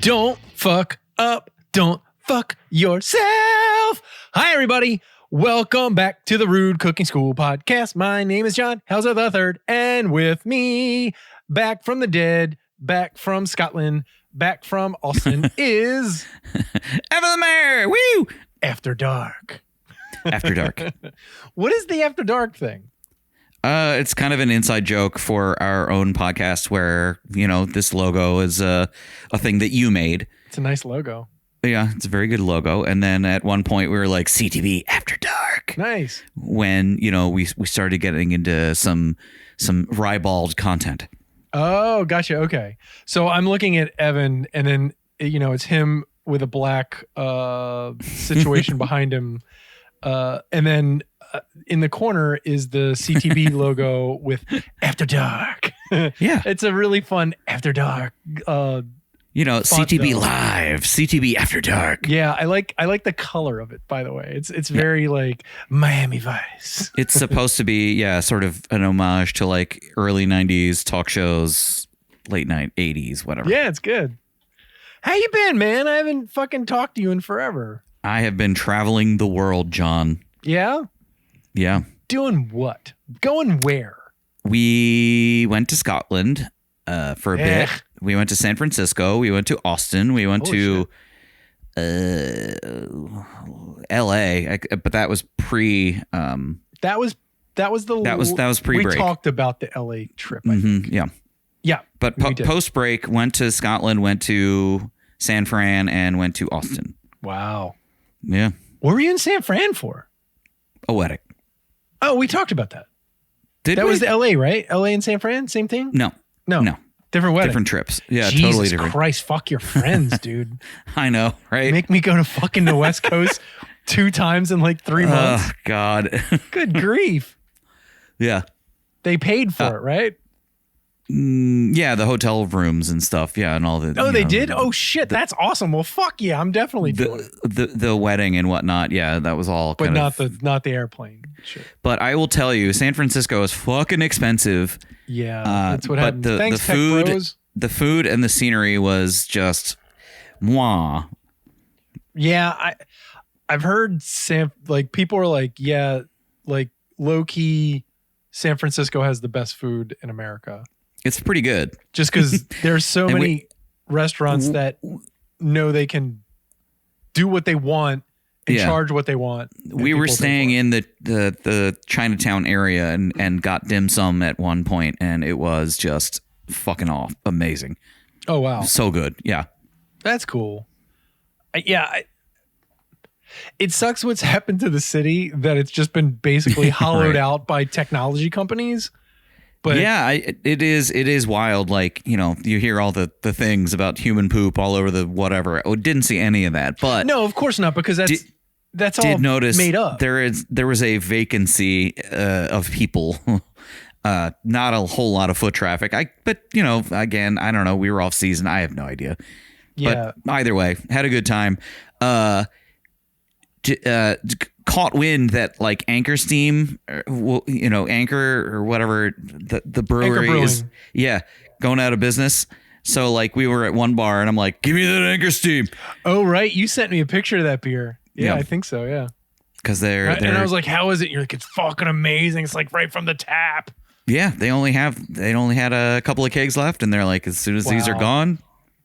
Don't fuck up. Don't fuck yourself. Hi, everybody. Welcome back to the Rude Cooking School podcast. My name is John Helzer III, and with me, back from the dead, back from Scotland, back from Austin is Evan the Mayor. Woo! After Dark. After Dark. What is the After Dark thing? It's kind of an inside joke for our own podcast where, you know, this logo is a thing that you made. It's a nice logo. Yeah, it's a very good logo. And then at one point we were like CTV After Dark. Nice. When, you know, we started getting into some ribald content. Oh, gotcha. Okay. So I'm looking at Evan, and then, you know, it's him with a black situation behind him. And then in the corner is the CTV logo with After Dark. Yeah. It's a really fun After Dark. You know, CTV though. Live, CTV After Dark. Yeah, I like the color of it, by the way. It's very like Miami Vice. It's supposed to be, yeah, sort of an homage to like early 90s talk shows, late 80s, whatever. Yeah, it's good. How you been, man? I haven't fucking talked to you in forever. I have been traveling the world, John. Yeah? Yeah. Doing what? Going where? We went to Scotland for a bit. Ugh. We went to San Francisco. We went to Austin. We went Holy LA, but that was pre. That was pre-break. We talked about the LA trip, I think. Yeah. Yeah. But we did. post break, went to Scotland, went to San Fran, and went to Austin. Wow. Yeah. What were you in San Fran for? A wedding. Oh, we talked about that. Did That we? was the LA, right? LA and San Fran, same thing? No. Different wedding. Different trips. Yeah, Jesus totally different. Christ, fuck your friends, dude. I know, right? Make me go to fucking the West Coast 2 times in like 3 months. Oh, God. Good grief. Yeah. They paid for it, right? Yeah, the hotel rooms and stuff. Yeah, and all the. Oh, you they know, did? Oh, shit. That's awesome. Well, fuck yeah. I'm definitely doing it. the wedding and whatnot. Yeah, that was all. But kind not the airplane shit. But I will tell you, San Francisco is fucking expensive. Yeah, that's what but happens. Thanks, the Tech food, Bros. the food and the scenery was just mwah. Yeah, I've heard people are like, yeah, like low key, San Francisco has the best food in America. It's pretty good. Just because there's so And many restaurants that know they can do what they want and Yeah. charge what they want. We were staying in the Chinatown area and got dim sum at one point, and it was just fucking amazing. Oh wow, So good. Yeah. that's cool. It sucks what's happened to the city that it's just been basically hollowed Right. out by technology companies. But yeah, it is wild. Like, you know, you hear all the things about human poop all over the whatever. I didn't see any of that, but no, of course not, because that's all did notice made up. there was a vacancy of people. Not a whole lot of foot traffic. But you know, again, I don't know. We were off season. I have no idea. Yeah. But either way, had a good time. Caught wind that like Anchor Steam, you know, Anchor or whatever the brewery Anchor is, Brewing. yeah, going out of business. So like we were at one bar and I'm like, give me that Anchor Steam, Oh, right. You sent me a picture of that beer. Yeah, Yeah. I think so. Yeah. because they're And I was like, how is it? You're like, it's fucking amazing. It's like right from the tap. yeah, they only had a couple of kegs left, and they're like, as soon as these are Wow. gone,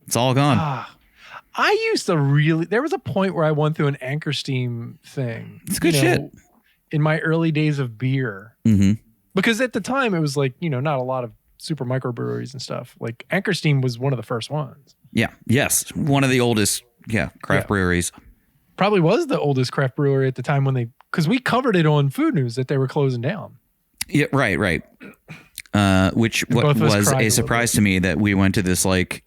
it's all gone. I used to there was a point where I went through an Anchor Steam thing. It's good shit. In my early days of beer. Mm-hmm. Because at the time it was like, you know, not a lot of super microbreweries and stuff. Like Anchor Steam was one of the first ones. Yeah. Yes. One of the oldest, craft breweries. Probably was the oldest craft brewery at the time because we covered it on Food News that they were closing down. Yeah. Right. Which both of us was cried a a little surprise to me that we went to this like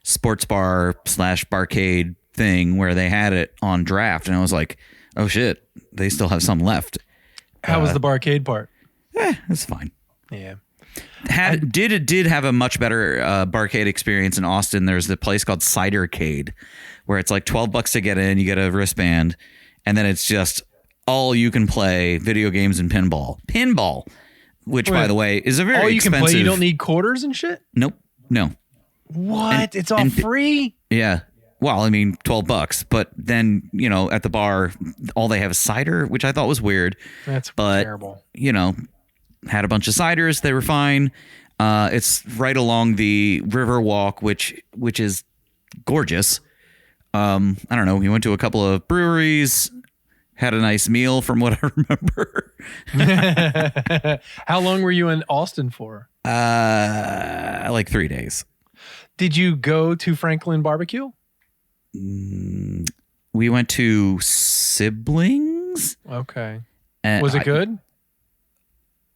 sports bar / barcade thing where they had it on draft, and I was like, oh shit, they still have some left. How was the barcade part? It's fine. Yeah. Did have a much better barcade experience in Austin. There's the place called Cidercade, where it's like $12 to get in. You get a wristband, and then it's just all you can play video games and pinball, which by the way is a very all you expensive. can play. You don't need quarters and shit. Nope. No. What? It's all and- free. Yeah. well, I mean, $12, but then, you know, at the bar, all they have is cider, which I thought was weird. That's But, terrible. you know, had a bunch of ciders. They were fine. It's right along the river walk, which is gorgeous. I don't know. We went to a couple of breweries, had a nice meal from what I remember. How long were you in Austin for? Like 3 days. Did you go to Franklin Barbecue? We went to Siblings. Okay. And Was it good?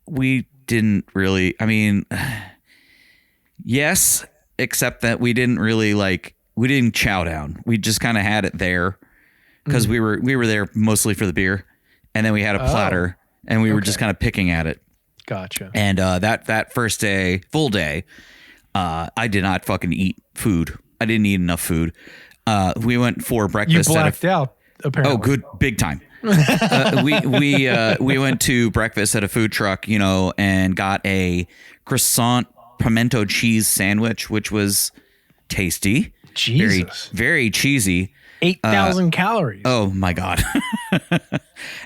We didn't really. I mean, yes, except that we didn't really we didn't chow down. We just kind of had it there because we were there mostly for the beer, and then we had a platter, and we were just kind of picking at it. Gotcha. And that first day, full day, I did not fucking eat food. I didn't eat enough food. We went for You breakfast. blacked out, apparently. Oh, good, big time. We went to breakfast at a food truck, you know, and got a croissant pimento cheese sandwich, which was tasty. Jesus. Very, very cheesy. 8,000 calories. Oh my God.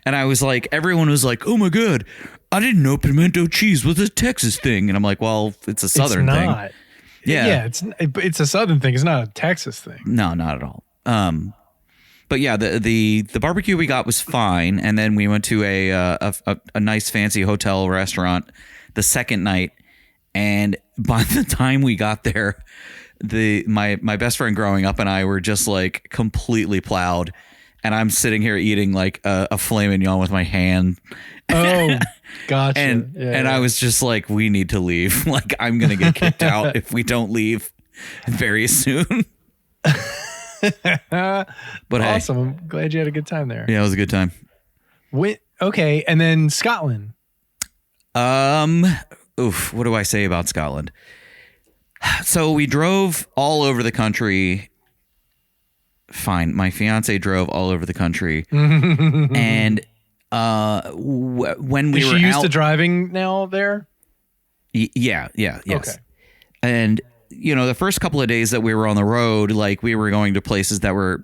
And I was like, everyone was like, oh my God, I didn't know pimento cheese was a Texas thing. And I'm like, well, it's a Southern it's thing. not. Yeah. Yeah, it's a Southern thing. It's not a Texas thing. No, not at all. But yeah, the barbecue we got was fine, and then we went to a nice fancy hotel restaurant the second night, and by the time we got there, my best friend growing up and I were just like completely plowed, and I'm sitting here eating like a filet mignon with my hand. Oh, gotcha. And I was just like, we need to leave. Like, I'm gonna get kicked out if we don't leave very soon. But awesome. I'm glad you had a good time there. yeah, it was a good time. Okay, and then Scotland. Oof, what do I say about Scotland? So we drove all over the country. Fine, my fiance drove all over the country, and when we Is were she used out, to driving now there? yes. Okay. And you know, the first couple of days that we were on the road, like we were going to places that were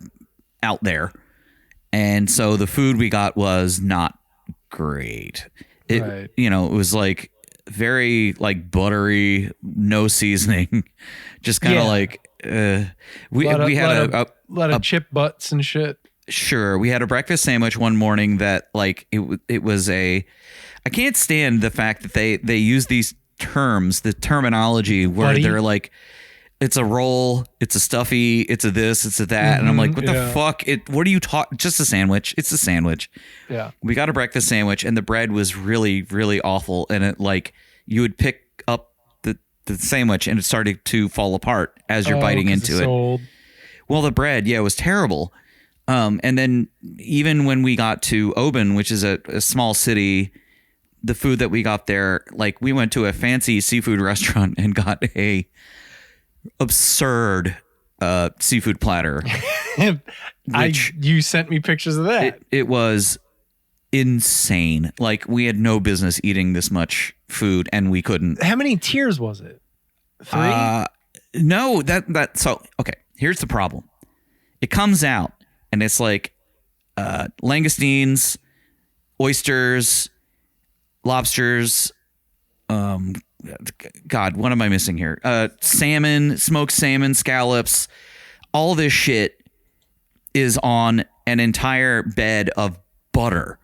out there, and so the food we got was not great. Right. You know, it was like very like buttery, no seasoning, just kind of Yeah. like we had a lot of chip butts and shit. Sure, we had a breakfast sandwich one morning that like it was I can't stand the fact that they use these terms, the terminology where Buddy? they're like, it's a roll, it's a stuffy, it's a this, it's a that, and I'm like, what the fuck? What are you talking? Just a sandwich. It's a sandwich. Yeah. We got a breakfast sandwich, and the bread was really, really awful, and it like you would pick up the sandwich, and it started to fall apart as you're biting 'cause into it's it. old. Well, the bread, yeah, it was terrible. And then even when we got to Oban, which is a small city, the food that we got there, like we went to a fancy seafood restaurant and got a absurd seafood platter. You sent me pictures of that. It was insane. Like we had no business eating this much food, and we couldn't. How many tiers was it? 3? No, so okay. Here's the problem. It comes out and it's like langoustines, oysters, lobsters. God, what am I missing here? Salmon, smoked salmon, scallops. All this shit is on an entire bed of butter,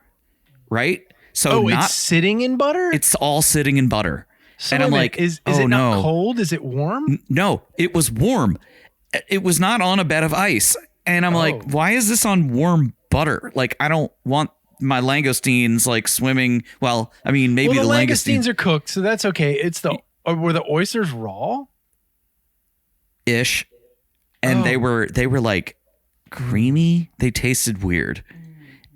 right? So it's sitting in butter? it's all sitting in butter. So and I'm wait a like, minute, is oh it not no. cold? Is it warm? No, it was warm. It was not on a bed of ice. And I'm like, why is this on warm butter? Like, I don't want my langoustines like swimming. Well, I mean, maybe Well, the the langoustines langoustines are cooked, so that's okay. Were the oysters raw? ish. And Oh. they were like creamy. They tasted weird.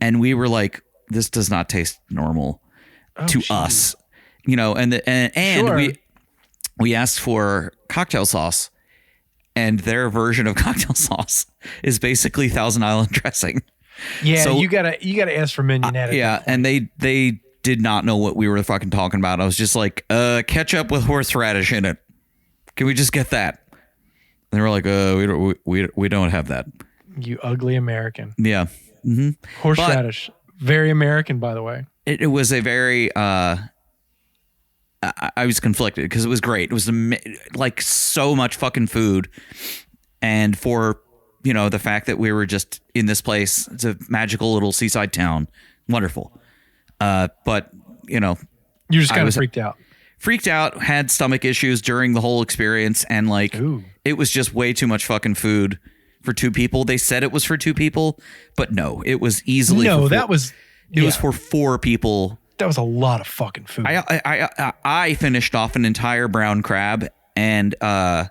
And we were like, this does not taste normal to jeez. us. You know, and Sure. we asked for cocktail sauce, and their version of cocktail sauce is basically Thousand Island dressing. Yeah, So- you gotta ask for mignonette. Yeah, and they did not know what we were fucking talking about. I was just like, ketchup with horseradish in it. Can we just get that? they were like, we don't have that. You ugly American. Yeah. Mm-hmm. Horseradish. Very American, by the way. It was a very, I was conflicted because it was great. It was like so much fucking food. And for, the fact that we were just in this place, it's a magical little seaside town. Wonderful. But, you just kind of freaked out, had stomach issues during the whole experience. And like, It was just way too much fucking food for two people. They said it was for two people, but no, it was easily. No, it was for four people. That was a lot of fucking food. I finished off an entire brown crab and a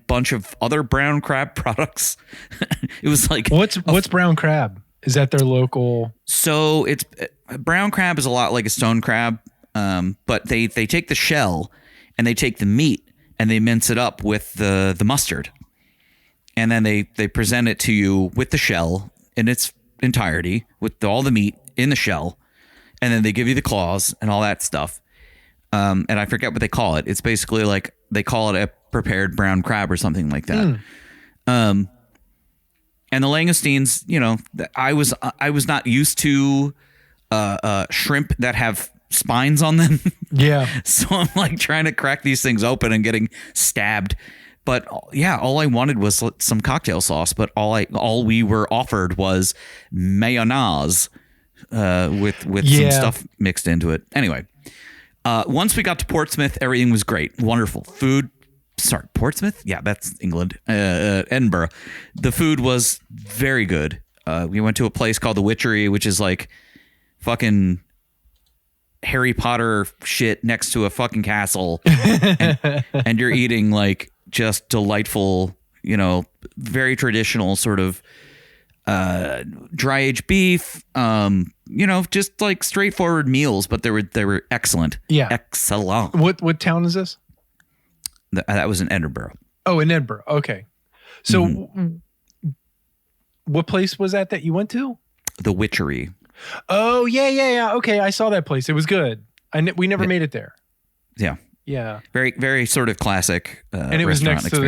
bunch of other brown crab products. It was like, what's brown crab? Is that their local? So it's brown crab is a lot like a stone crab, but they take the shell and they take the meat and they mince it up with the mustard, and then they present it to you with the shell in its entirety with all the meat in the shell, and then they give you the claws and all that stuff. And I forget what they call it. It's basically like they call it a prepared brown crab or something like that. And the langoustines, I was not used to shrimp that have spines on them. Yeah. So I'm like trying to crack these things open and getting stabbed. But yeah, all I wanted was some cocktail sauce. But all we were offered was mayonnaise with some stuff mixed into it. Anyway, once we got to Portsmouth, everything was great. Wonderful food. Sorry, Portsmouth? Yeah, that's England. Edinburgh. The food was very good. We went to a place called the Witchery, which is like fucking Harry Potter shit next to a fucking castle. and you're eating like just delightful, very traditional sort of dry aged beef, just like straightforward meals, but they were excellent. Yeah. Excellent. What town is this? That was in Edinburgh. Oh, in Edinburgh. Okay. So what place was that you went to? The Witchery. Oh, yeah. Okay, I saw that place. It was good. We never made it there. Yeah. Yeah. Very, very sort of classic. And it was next to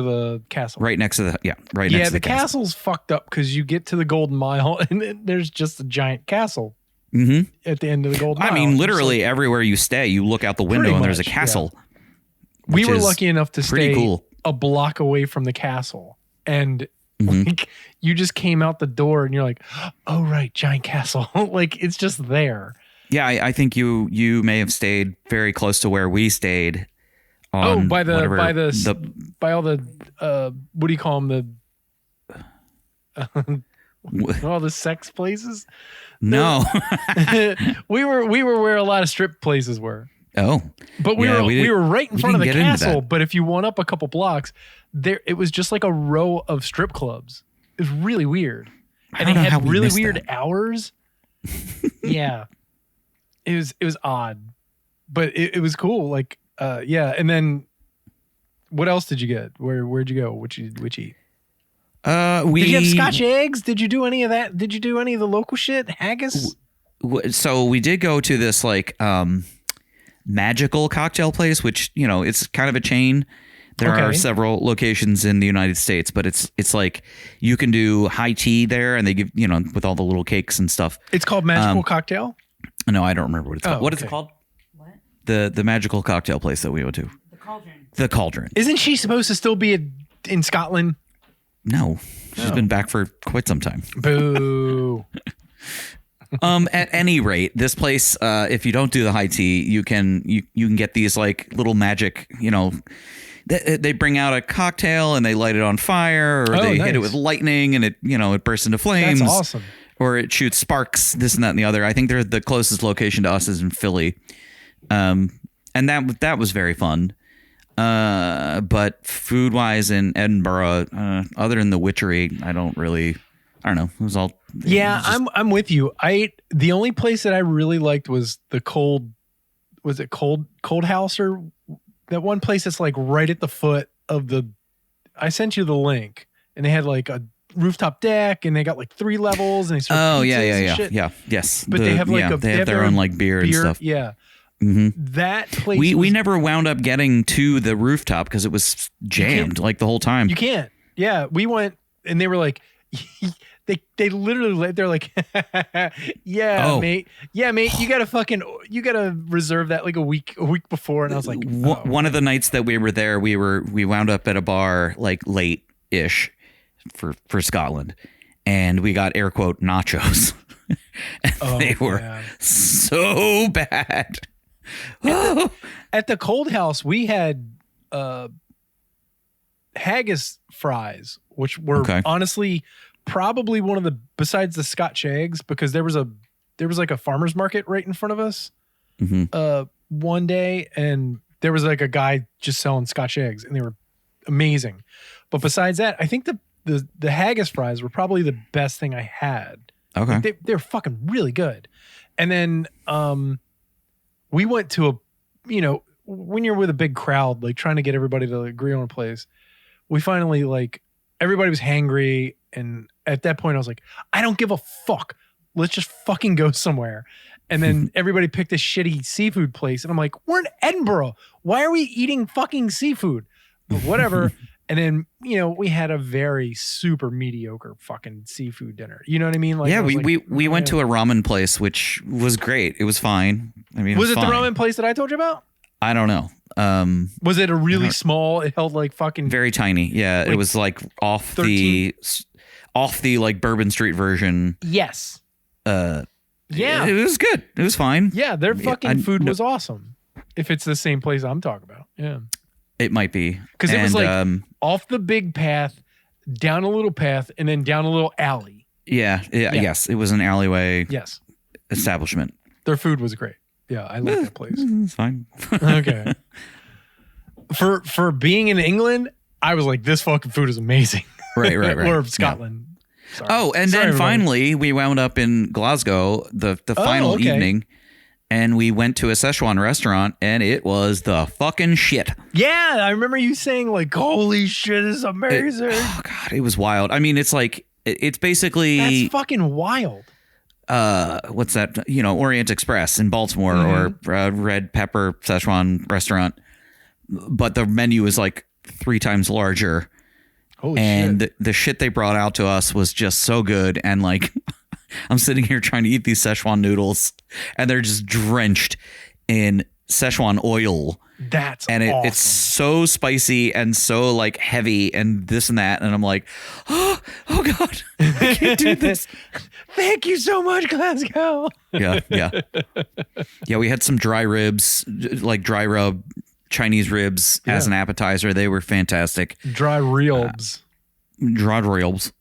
the castle. Right next to the next to the castle. Yeah, the castle's fucked up because you get to the Golden Mile and then there's just a giant castle at the end of the Golden Mile. I mean, literally everywhere you stay, you look out the window and there's a castle. Yeah. We were lucky enough to stay cool. a block away from the castle, and like, you just came out the door and you're like, oh, right, giant castle. Like, it's just there. Yeah, I think you may have stayed very close to where we stayed. By all the what do you call them, all the sex places? No. we were where a lot of strip places were. Oh, but we were right in front of the castle. But if you went up a couple blocks, it was just like a row of strip clubs. It was really weird, and they had really weird hours. Yeah, it was odd, but it was cool. Like, yeah. And then, what else did you get? Where'd you go? Which eat? Did you have Scotch eggs? Did you do any of that? Did you do any of the local shit? Haggis? So we did go to this like magical cocktail place, which it's kind of a chain. There are several locations in the United States, but it's like you can do high tea there, and they give with all the little cakes and stuff. It's called Magical Cocktail. No, I don't remember what it's called. What is it called? What? The magical cocktail place that we went to. The Cauldron. Isn't she supposed to still be in Scotland? No, she's been back for quite some time. Boo. At any rate, this place, if you don't do the high tea, you can get these like little magic, they bring out a cocktail and they light it on fire, or they hit it with lightning and it bursts into flames. That's awesome. Or it shoots sparks, this and that and the other. I think they're the closest location to us is in Philly. And that was very fun. But food wise in Edinburgh, other than the Witchery, I don't know. It was all. Yeah, I'm with you. The only place that I really liked was the Cold House, or that one place that's like right at the foot of the. I sent you the link, and they had like a rooftop deck, and they got like 3 levels, and they serve pizzas and shit. Yes. But they have like they have their own like beer and stuff. Yeah, That place. We never wound up getting to the rooftop because it was jammed like the whole time. You can't. Yeah, we went and they were like, they literally, they're like, mate, you gotta reserve that like a week before. And I was like, one of the nights that we were there, we wound up at a bar like late ish for Scotland, and we got air quote nachos. And they were so bad. At the Cold House, we had haggis fries, which were honestly probably one of the, besides the Scotch eggs, because there was like a farmer's market right in front of us one day, and there was like a guy just selling Scotch eggs, and they were amazing. But besides that, I think the haggis fries were probably the best thing I had. Okay. Like they're fucking really good. And then we went to when you're with a big crowd, like trying to get everybody to agree on a place, we finally, like, everybody was hangry. And at that point I was like, I don't give a fuck. Let's just fucking go somewhere. And then everybody picked a shitty seafood place. And I'm like, we're in Edinburgh. Why are we eating fucking seafood? But whatever. And then, we had a very super mediocre fucking seafood dinner. You know what I mean? Like, yeah, we went to a ramen place, which was great. It was fine. I mean, was it fine. the ramen place that I told you about? I don't know. Was it a really small? It held like fucking very tiny. Yeah, it was like off 13? the like Bourbon Street version. Yes. Yeah, it was good. It was fine. Yeah, their fucking food was awesome. If it's the same place I'm talking about, yeah. It might be. Because it was like off the big path, down a little path, and then down a little alley. Yeah. Yes. It was an alleyway establishment. Their food was great. Yeah, I like that place. It's fine. Okay. For being in England, I was like, this fucking food is amazing. Right. Or Scotland. Yeah. Sorry. And then finally we wound up in Glasgow the final evening. And we went to a Szechuan restaurant, and it was the fucking shit. Yeah, I remember you saying, like, holy shit, it's amazing. God, it was wild. I mean, it's like, it's basically... That's fucking wild. What's that? Orient Express in Baltimore or Red Pepper Szechuan restaurant. But the menu is like 3 times larger. Holy shit. The shit they brought out to us was just so good. And like... I'm sitting here trying to eat these Szechuan noodles, and they're just drenched in Szechuan oil. That's and awesome. It's so spicy and so like heavy and this and that. And I'm like, oh God, I can't do this. Thank you so much, Glasgow. Yeah. We had some dry ribs, like dry rub Chinese ribs as an appetizer. They were fantastic. Dry ribs. Dry ribs.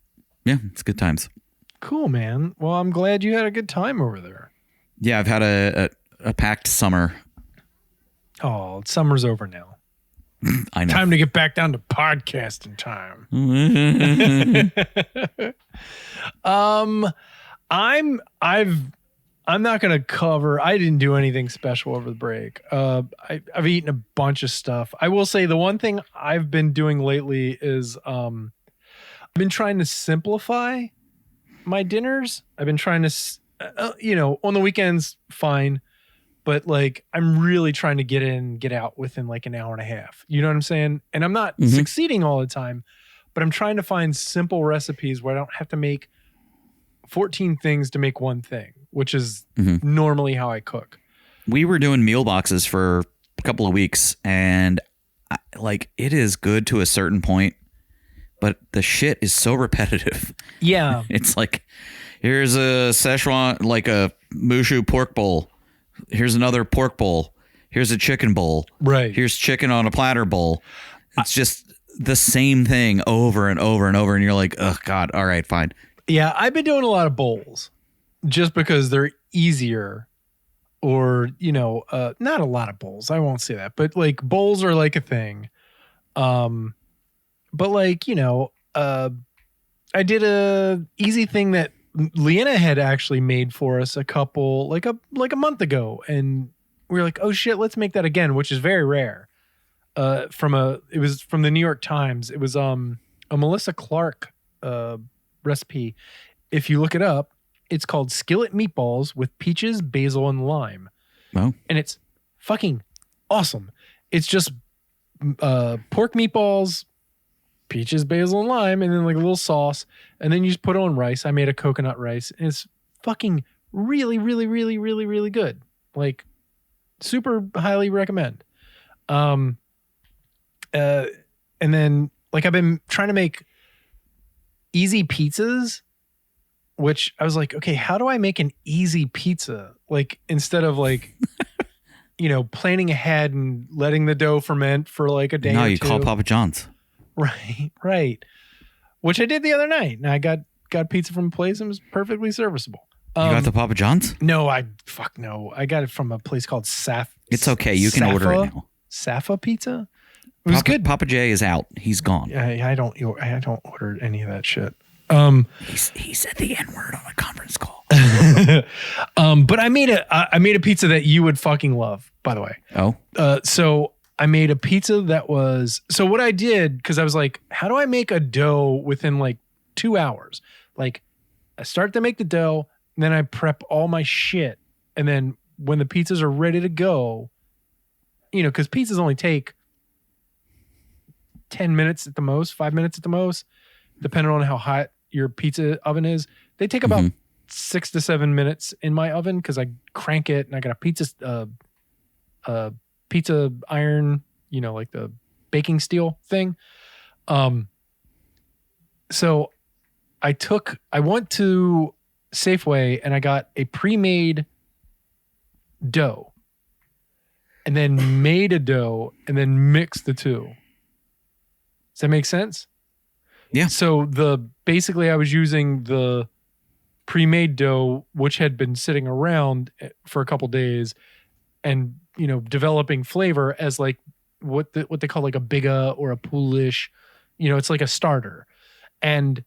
Yeah, it's good times. Cool, man. Well, I'm glad you had a good time over there. Yeah, I've had a packed summer. Oh, summer's over now. I know. Time to get back down to podcasting time. I'm not going to cover. I didn't do anything special over the break. I've eaten a bunch of stuff. I will say the one thing I've been doing lately is I've been trying to simplify my dinners. I've been trying to, on the weekends, fine. But like, I'm really trying to get in, get out within like an hour and a half. You know what I'm saying? And I'm not succeeding all the time, but I'm trying to find simple recipes where I don't have to make 14 things to make one thing, which is normally how I cook. We were doing meal boxes for a couple of weeks, and like, it is good to a certain point, but the shit is so repetitive. Yeah. It's like, here's a Szechuan, like a Mushu pork bowl. Here's another pork bowl. Here's a chicken bowl. Right. Here's chicken on a platter bowl. It's just the same thing over and over and over. And you're like, oh God, all right, fine. Yeah. I've been doing a lot of bowls just because they're easier, or, not a lot of bowls. I won't say that, but like bowls are like a thing. But like, I did a easy thing that Leanna had actually made for us like a month ago, and we were like, oh shit, let's make that again, which is very rare. It was from the New York Times. It was a Melissa Clark recipe. If you look it up, it's called skillet meatballs with peaches, basil, and lime. Wow. And it's fucking awesome. It's just pork meatballs, peaches, basil, and lime, and then like a little sauce, and then you just put on rice. I made a coconut rice, and it's fucking really, really, really, really, really good. Like, super highly recommend. And then like I've been trying to make easy pizzas, which I was like, okay, how do I make an easy pizza? Like, instead of like, planning ahead and letting the dough ferment for like a day No, or you two. call Papa John's. Right. Which I did the other night. And I got pizza from a place and it was perfectly serviceable. You got the Papa John's? No, I got it from a place called It's okay. You can order it now. Safa Pizza? It was good. Papa J is out. He's gone. I don't order any of that shit. He said the N-word on a conference call. But I made a pizza that you would fucking love, by the way. Oh. So I made a pizza that was, so what I did, because I was like, how do I make a dough within like 2 hours? Like, I start to make the dough, and then I prep all my shit. And then when the pizzas are ready to go, because pizzas only take 10 minutes at the most, 5 minutes at the most, depending on how hot your pizza oven is. They take about 6 to 7 minutes in my oven because I crank it and I got a pizza iron, like the baking steel thing. So I went to Safeway and I got a pre-made dough and then made a dough and then mixed the two. Does that make sense? Yeah. So basically I was using the pre-made dough, which had been sitting around for a couple days and, developing flavor as like what they call like a biga or a poolish, it's like a starter, and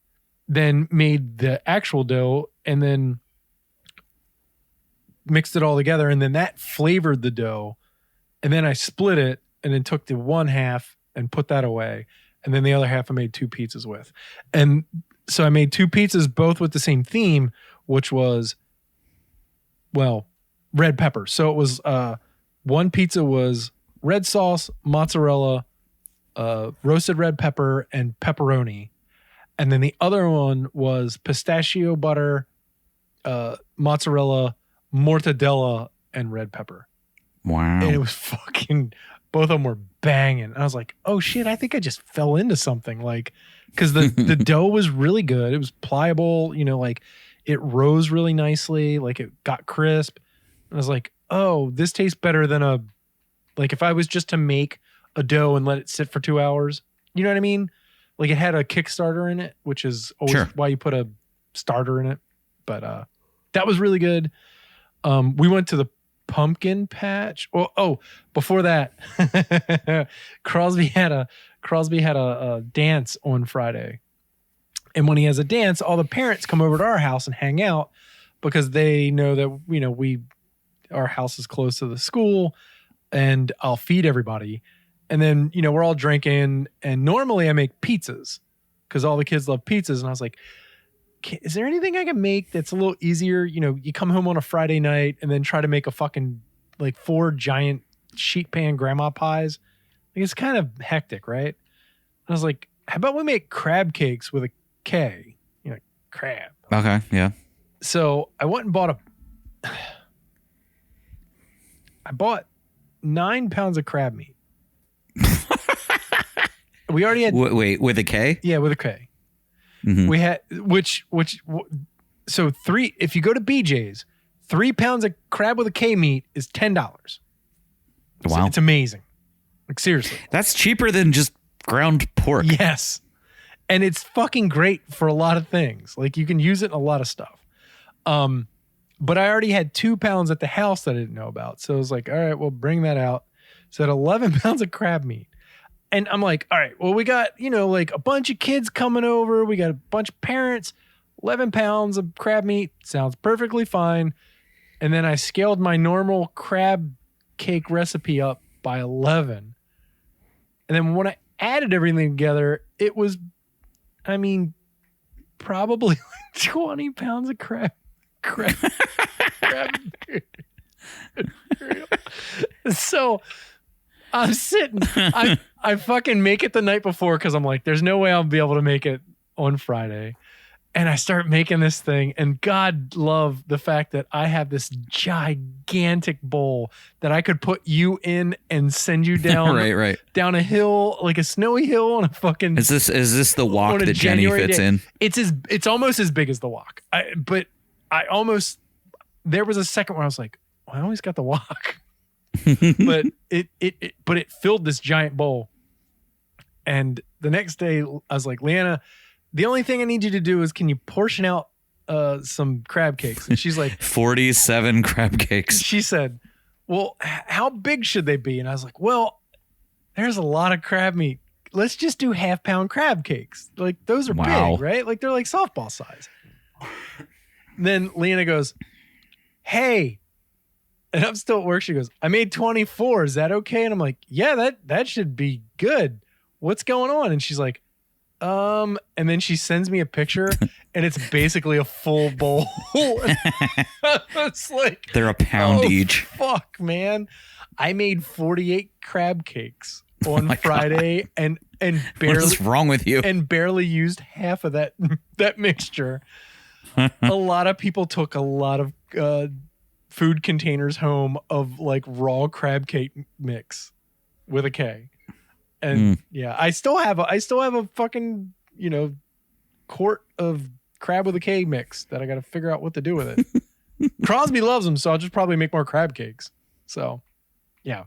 then made the actual dough and then mixed it all together. And then that flavored the dough. And then I split it and then took the one half and put that away. And then the other half I made 2 pizzas with. And so I made 2 pizzas, both with the same theme, which was, red pepper. So it was, one pizza was red sauce, mozzarella, roasted red pepper, and pepperoni. And then the other one was pistachio butter, mozzarella, mortadella, and red pepper. Wow. And it was fucking, both of them were banging. And I was like, oh shit, I think I just fell into something. Like, because the dough was really good. It was pliable, like it rose really nicely. Like it got crisp. And I was like, oh, this tastes better than like if I was just to make a dough and let it sit for 2 hours, you know what I mean? Like it had a Kickstarter in it, which is always why you put a starter in it. But that was really good. We went to the pumpkin patch. Before that, Crosby had a dance on Friday. And when he has a dance, all the parents come over to our house and hang out because they know that, our house is close to the school and I'll feed everybody. And then, we're all drinking and normally I make pizzas because all the kids love pizzas. And I was like, is there anything I can make that's a little easier? You come home on a Friday night and then try to make a fucking like 4 giant sheet pan grandma pies. Like it's kind of hectic, right? And I was like, how about we make crab cakes with a K? Crab. Okay, yeah. So I went and bought 9 pounds of crab meat. We already had. Wait, with a K? Yeah, with a K. Mm-hmm. We had so 3. If you go to BJ's, 3 pounds of crab with a K meat is $10. Wow, so it's amazing. Like seriously, that's cheaper than just ground pork. Yes, and it's fucking great for a lot of things. Like you can use it in a lot of stuff. But I already had 2 pounds at the house that I didn't know about, so I was like, all right, well, bring that out. So I had 11 pounds of crab meat. And I'm like, all right, well, we got, like a bunch of kids coming over. We got a bunch of parents, 11 pounds of crab meat. Sounds perfectly fine. And then I scaled my normal crab cake recipe up by 11. And then when I added everything together, it was, probably like 20 pounds of crab. So I'm sitting. I fucking make it the night before because I'm like, there's no way I'll be able to make it on Friday. And I start making this thing, and God love the fact that I have this gigantic bowl that I could put you in and send you down right. down a hill, like a snowy hill on a fucking. Is this the on walk a that Jenny January fits day. in? It's almost as big as the walk. There was a second where I was like, well, I always got the walk. but it filled this giant bowl. And the next day I was like, Leanna, the only thing I need you to do is can you portion out some crab cakes? And she's like 47 crab cakes. She said, well, how big should they be? And I was like, well, there's a lot of crab meat. Let's just do 1/2 pound crab cakes. Like those are big, right? Like they're like softball size. Then Leanna goes, hey, and I'm still at work. She goes, I made 24. Is that okay? And I'm like, yeah, that should be good. What's going on? And she's like, and then she sends me a picture and it's basically a full bowl. It's like they're a pound each. Fuck, man. I made 48 crab cakes on Friday and barely what is wrong with you? And barely used half of that mixture. A lot of people took a lot of food containers home of like raw crab cake mix with a K. And yeah, I still have a fucking, quart of crab with a K mix that I got to figure out what to do with it. Crosby loves them, so I'll just probably make more crab cakes. So, yeah.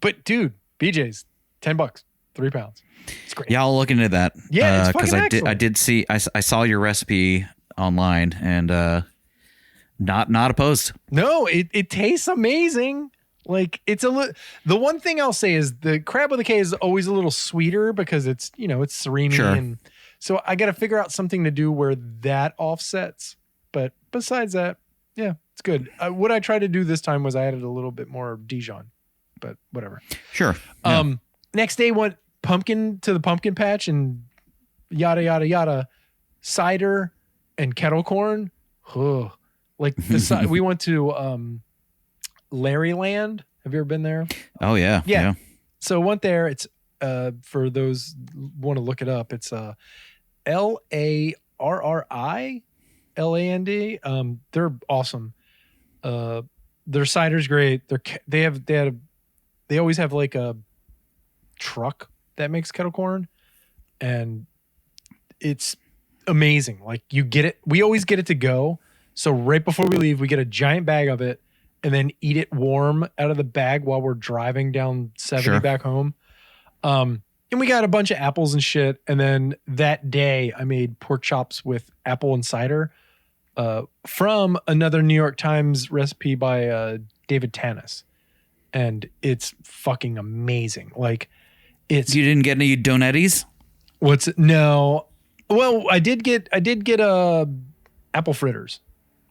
But dude, BJ's $10, 3 pounds. It's great. Yeah, I'll look into that. Yeah, it's fucking I did see. I saw your recipe online and not opposed. No, it tastes amazing. Like the one thing I'll say is the crab with a K is always a little sweeter because it's it's surimi. Sure. And so I got to figure out something to do where that offsets. But besides that, yeah, it's good. What I tried to do this time was I added a little bit more Dijon, but whatever. Sure. Yeah. Next day went pumpkin to the pumpkin patch and yada yada yada, cider and kettle corn. Ugh. Like we went to Larryland. Have you ever been there? Oh yeah. Yeah. So went there. It's for those who want to look it up. It's LARRILAND. They're awesome. Their cider's great. They always have like a truck that makes kettle corn, and it's amazing. Like you get it. We always get it to go. So right before we leave, we get a giant bag of it and then eat it warm out of the bag while we're driving down 70 back home. And we got a bunch of apples and shit. And then that day I made pork chops with apple and cider from another New York Times recipe by David Tanis. And it's fucking amazing. Like you didn't get any Donettis? No. Well, I did get apple fritters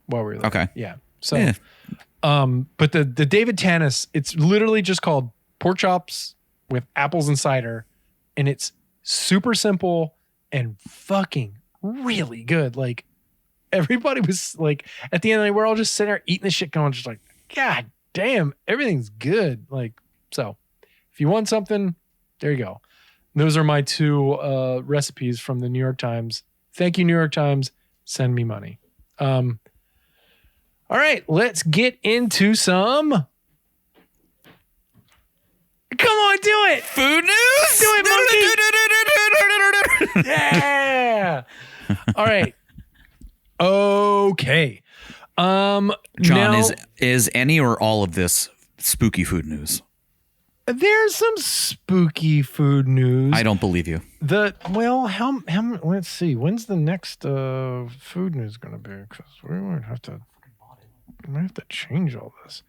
while we were there. Okay. Yeah. So, but the David Tanis, it's literally just called pork chops with apples and cider, and it's super simple and fucking really good. Like everybody was like, at the end of the day, we're all just sitting there eating this shit going, just like, God damn, everything's good. Like, so if you want something, there you go. Those are my 2 recipes from the New York Times. Thank you, New York Times. Send me money. All right, let's get into some. Come on, do it. Food news. Do it, monkey. Yeah. All right. Okay. John, now, is any or all of this spooky food news? There's some spooky food news. I don't believe you. How let's see. When's the next food news going to be? Because we might have to change all this.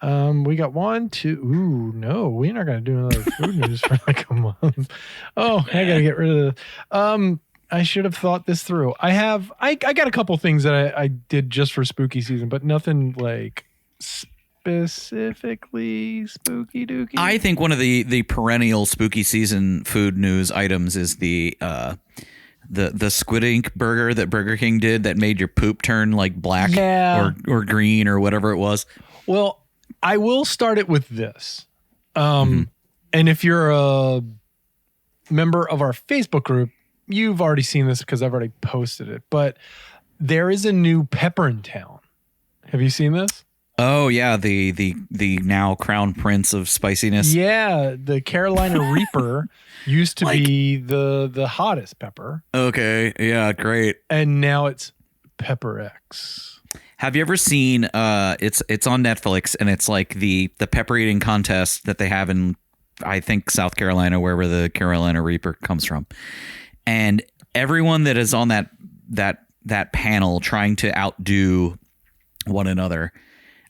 We got 1, 2. Ooh, no, we're not going to do another food news for like a month. Oh, I got to get rid of this. I should have thought this through. I got a couple things that I did just for spooky season, but nothing like specifically spooky dooky. I think one of the perennial spooky season food news items is the the Squid Ink burger that Burger King did that made your poop turn like black Yeah. or green or whatever it was. Well, I will start it with this. And if you're a member of our Facebook group, you've already seen this because I've already posted it. But there is a new pepper in town. Have you seen this? Oh yeah, the now crown prince of spiciness. Yeah, the Carolina Reaper used to be the hottest pepper, Okay, yeah, great. and now it's Pepper X. Have you ever seen it's on Netflix and it's like the pepper eating contest that they have in I think South Carolina, wherever the Carolina Reaper comes from. And everyone that is on that panel trying to outdo one another,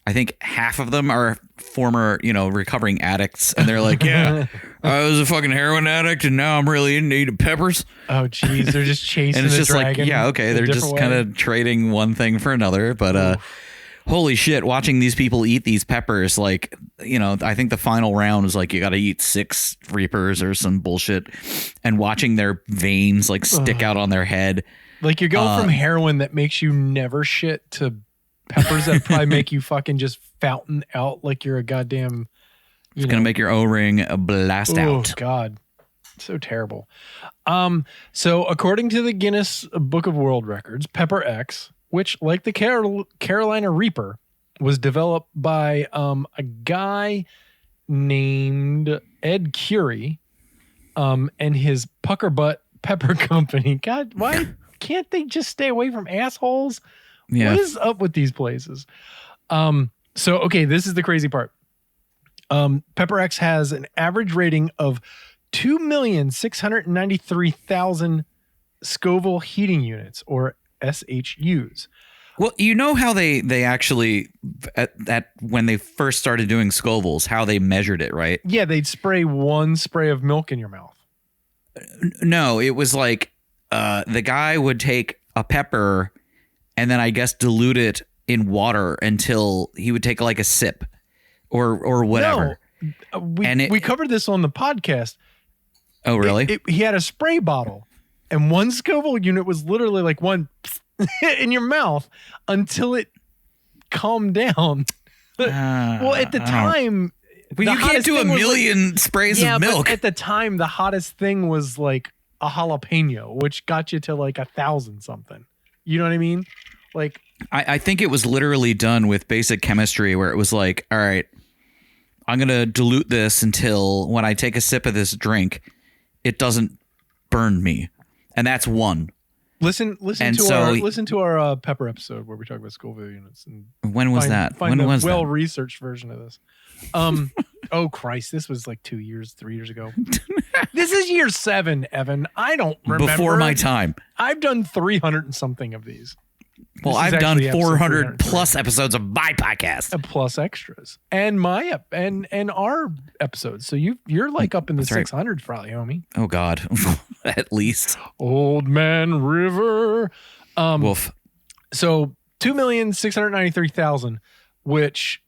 I think half of them are former, recovering addicts, and they're like, "Yeah, I was a fucking heroin addict, and now I'm really into eating peppers." Oh, geez, they're just chasing And it's the just like, dragon yeah, okay, a they're different just way. kind of trading one thing for another. But holy shit, watching these people eat these peppers, like, I think the final round was like you got to eat 6 Reapers or some bullshit, and watching their veins like stick out on their head. Like you're going from heroin that makes you never shit to peppers that probably make you fucking just fountain out like you're a goddamn. It's gonna make your O-ring blast Oh out. God, so terrible. So according to the Guinness Book of World Records, Pepper X, which like the Carolina Reaper, was developed by a guy named Ed Curie, and his Pucker Butt Pepper Company. God, why can't they just stay away from assholes? Yeah. What is up with these places? So, okay, this is the crazy part. Pepper X has an average rating of 2,693,000 Scoville heating units, or SHUs. Well, you know how they actually at when they first started doing Scovilles, how they measured it, right? Yeah, they'd spray one spray of milk in your mouth. No, it was like the guy would take a pepper and then I guess dilute it in water until he would take like a sip or whatever. No, we covered this on the podcast. Oh, really? He had a spray bottle, and one Scoville unit was literally like one in your mouth until it calmed down. Well, at the time, but you can't do a million sprays of milk. But at the time, the hottest thing was like a jalapeno, which got you to like 1,000 something. You know what I mean? Like, I think it was literally done with basic chemistry where it was like, all right, I'm going to dilute this until when I take a sip of this drink, it doesn't burn me. And that's one. Listen to our pepper episode where we talk about Scoville units. And when was that? Find When was that? Well-researched version of this. Oh Christ, this was like 3 years ago. This is year 7, Evan. I don't remember. Before my time. I've done 300 and something of these. Well, This is I've done actually episode 400 303. plus episodes of my podcast. Plus extras and my and our episodes. So you're like up in the That's right. 600s probably, homie. Oh God, at least. Old Man River. Woof. So 2,693,000, which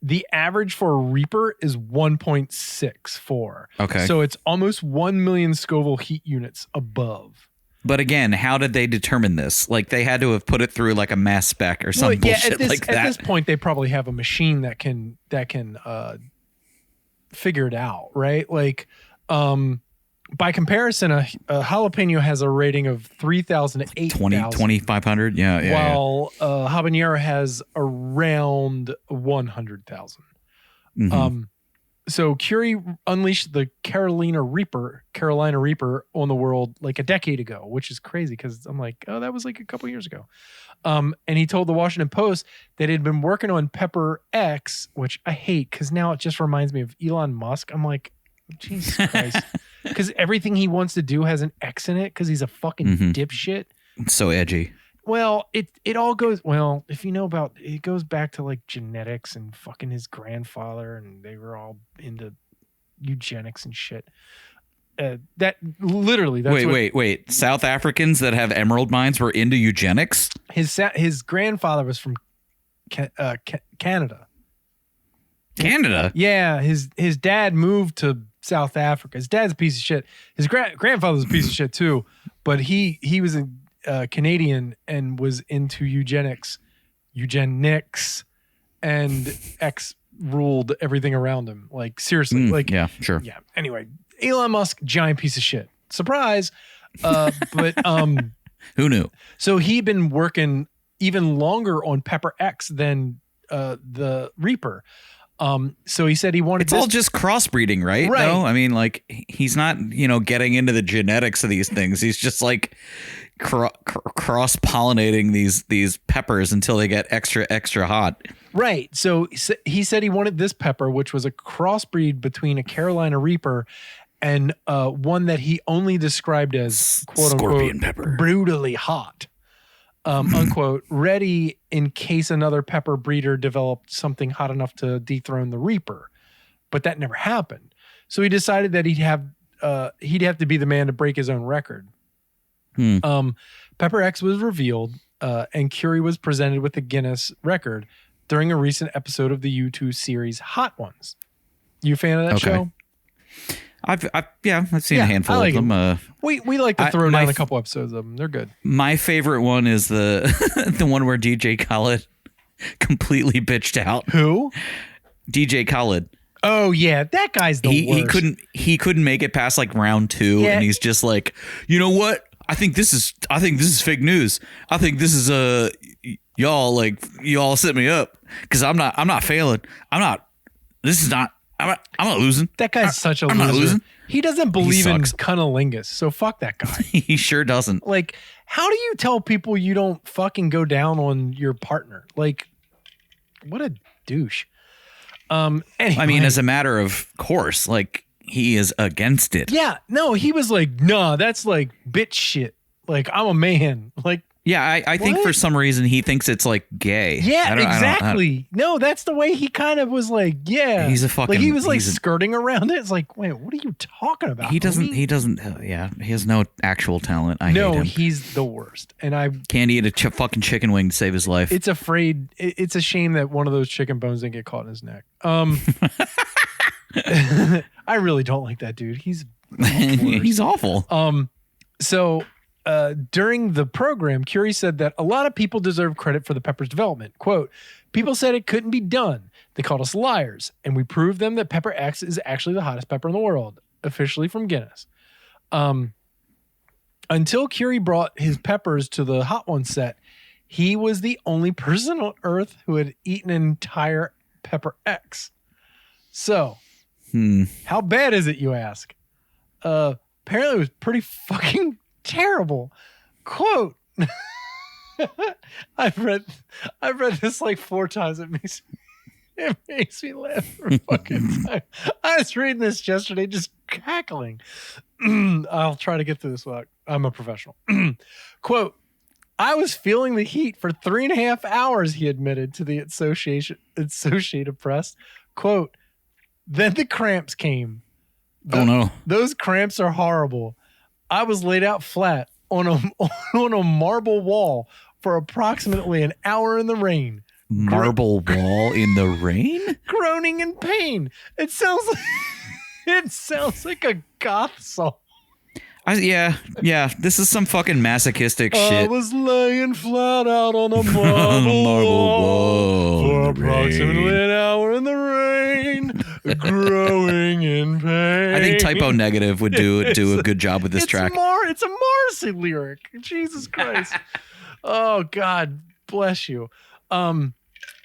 the average for a Reaper is 1.64. Okay. So it's almost 1 million Scoville heat units above. But again, how did they determine this? Like they had to have put it through like a mass spec or some bullshit like that. At this point, they probably have a machine that can figure it out, right? Like, by comparison, a jalapeno has a rating of 3,000 to 8,000. 2,500? Yeah. While habanero has around 100,000. Mhm. So Curie unleashed the Carolina Reaper on the world like a decade ago, which is crazy because I'm like, oh, that was like a couple years ago. And he told the Washington Post that he'd been working on Pepper X, which I hate because now it just reminds me of Elon Musk. I'm like, Jesus Christ. Because everything he wants to do has an X in it because he's a fucking dipshit. It's so edgy. Well, it all goes, well, if you know about, it goes back to like genetics and fucking his grandfather, and they were all into eugenics and shit. That literally, that's Wait. South Africans that have emerald mines were into eugenics? his grandfather was from Canada. Canada? Yeah, his dad moved to South Africa. His dad's a piece of shit. His grandfather's a piece of shit too. but he was a Canadian and was into eugenics, and X ruled everything around him. Like seriously, yeah, sure. yeah. Anyway, Elon Musk, giant piece of shit. Surprise. But Who knew? so he'd been working even longer on Pepper X than the Reaper. So he said he wanted It's all just crossbreeding, right? Right. No, I mean, like he's not, getting into the genetics of these things. He's just like cross pollinating these peppers until they get extra hot. right. So he said he wanted this pepper, which was a crossbreed between a Carolina Reaper and one that he only described as quote Scorpion unquote pepper. brutally hot. Unquote, ready in case another pepper breeder developed something hot enough to dethrone the Reaper. But that never happened. So he decided that he'd have to be the man to break his own record. Pepper X was revealed, and Curie was presented with the Guinness record during a recent episode of the YouTube series Hot Ones. You a fan of that Okay. show? I've seen Yeah, a handful I like of them. We like to throw my down a couple episodes of them. They're good. My favorite one is the the one where DJ Khaled completely bitched out. Who? DJ Khaled. Oh yeah, that guy's the worst. He couldn't make it past like round 2, Yeah. and he's just like, you know what? I think this is fake news. I think this is y'all set me up because I'm not failing. I'm not losing. That guy's such a I'm not loser. losing. He doesn't believe in sucks. cunnilingus, so fuck that guy. He sure doesn't. Like, how do you tell people you don't fucking go down on your partner? Like, what a douche. Anyway. I mean, as a matter of course, like he is against it. Yeah, no, he was like, nah, that's like bitch shit. Like, I'm a man. Like, Yeah, I think What? for some reason he thinks it's like gay. yeah, I don't- exactly. No, that's the way he kind of was like, yeah. He's a fucking. like he was like he's a- skirting around it. It's like, wait, what are you talking about? he doesn't. homie? He doesn't. Yeah, he has no actual talent. I hate No, him. he's the worst. And Can't eat a fucking chicken wing to save his life. it's a shame that one of those chicken bones didn't get caught in his neck. I really don't like that dude. He's He's awful. So during the program, Curie said that a lot of people deserve credit for the pepper's development. Quote, people said it couldn't be done. They called us liars, and we proved them that Pepper X is actually the hottest pepper in the world, officially from Guinness. Until Curie brought his peppers to the Hot One set, he was the only person on Earth who had eaten an entire Pepper X. So, how bad is it, you ask? Apparently it was pretty fucking terrible. Quote, I've read this like 4 times. It makes me laugh for fucking time. I was reading this yesterday, just cackling. I'll try to get through this without, I'm a professional. Quote, I was feeling the heat for 3.5 hours, he admitted to the Associated Press. Quote, then the cramps came. Oh no. Those cramps are horrible. I was laid out flat on a marble wall for approximately an hour in the rain, Marble wall in the rain? groaning in pain. It sounds like a goth song. Yeah. This is some fucking masochistic I shit. was laying flat out on a On a marble, marble wall for in the approximately rain. an hour in the rain, growing in pain. I think Typo Negative would do a good job with this track. It's a Morrissey lyric. Jesus Christ. Oh God, bless you.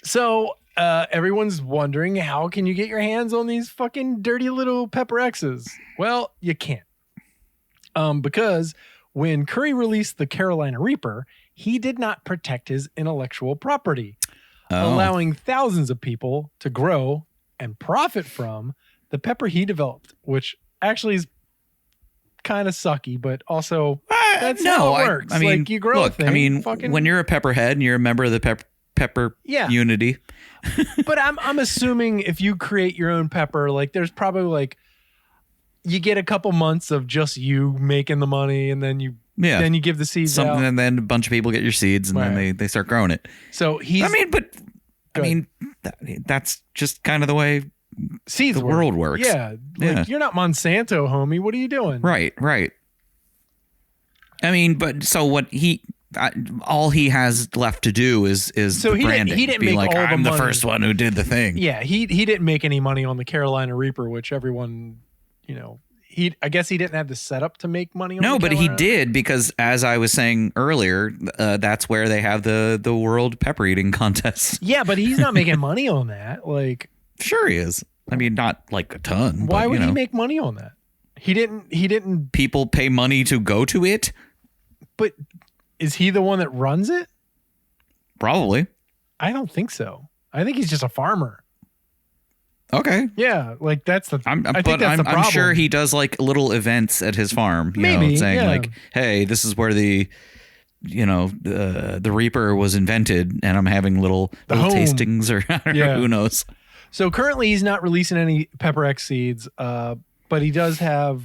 So everyone's wondering, how can you get your hands on these fucking dirty little Pepper X's? Well, you can't. Because when Curry released the Carolina Reaper, he did not protect his intellectual property, allowing thousands of people to grow and profit from the pepper he developed, which actually is kind of sucky, but also that's how it works. I mean, like you grow a look, thing, I mean, fucking, when you're a pepperhead and you're a member of the pepper Yeah. unity, but I'm assuming if you create your own pepper, like there's probably like you get a couple months of just you making the money, and then you give the seeds out. and then a bunch of people get your seeds, and Right. then they start growing it. So he's that's just kind of the way seeds the work. world works. Yeah, Yeah. like you're not Monsanto, homie. What are you doing? Right. I mean, but so what all he has left to do is So the he branding. didn't be make like, all the I'm the money. first one who did the thing. Yeah, he didn't make any money on the Carolina Reaper, which everyone, I guess he didn't have the setup to make money on No, the but he Carolina. did because, as I was saying earlier, that's where they have the world pepper eating contest. Yeah, but he's not making money on that. Like, Sure he is. I mean, not like a ton. why but, would he make money on that? He didn't, people pay money to go to it? but is he the one that runs it? Probably. I don't think so. I think he's just a farmer. Okay. Yeah, like that's the. I'm problem. sure he does like little events at his farm, Maybe, saying yeah. like, "Hey, this is where the Reaper was invented, and I'm having little home. tastings, or I don't know, who knows." So currently, he's not releasing any Pepper X seeds, but he does have.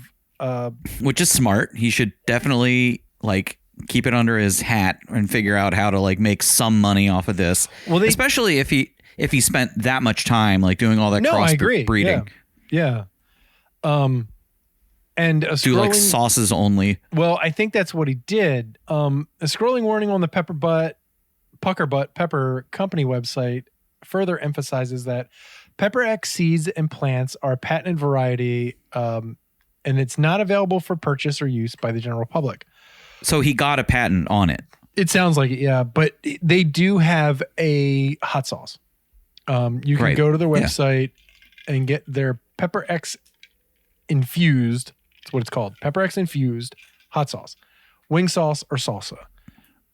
Which is smart. He should definitely like keep it under his hat and figure out how to like make some money off of this. Well, especially if he spent that much time like doing all that cross breeding. Yeah. And a Do like sauces only. Well, I think that's what he did. A scrolling warning on the Pucker Butt Pepper Company website further emphasizes that Pepper X seeds and plants are a patented variety, and it's not available for purchase or use by the general public. So he got a patent on it. It sounds like it, yeah. But they do have a hot sauce. You can go to their website and get their Pepper X infused. That's what it's called. Pepper X infused hot sauce, wing sauce, or salsa.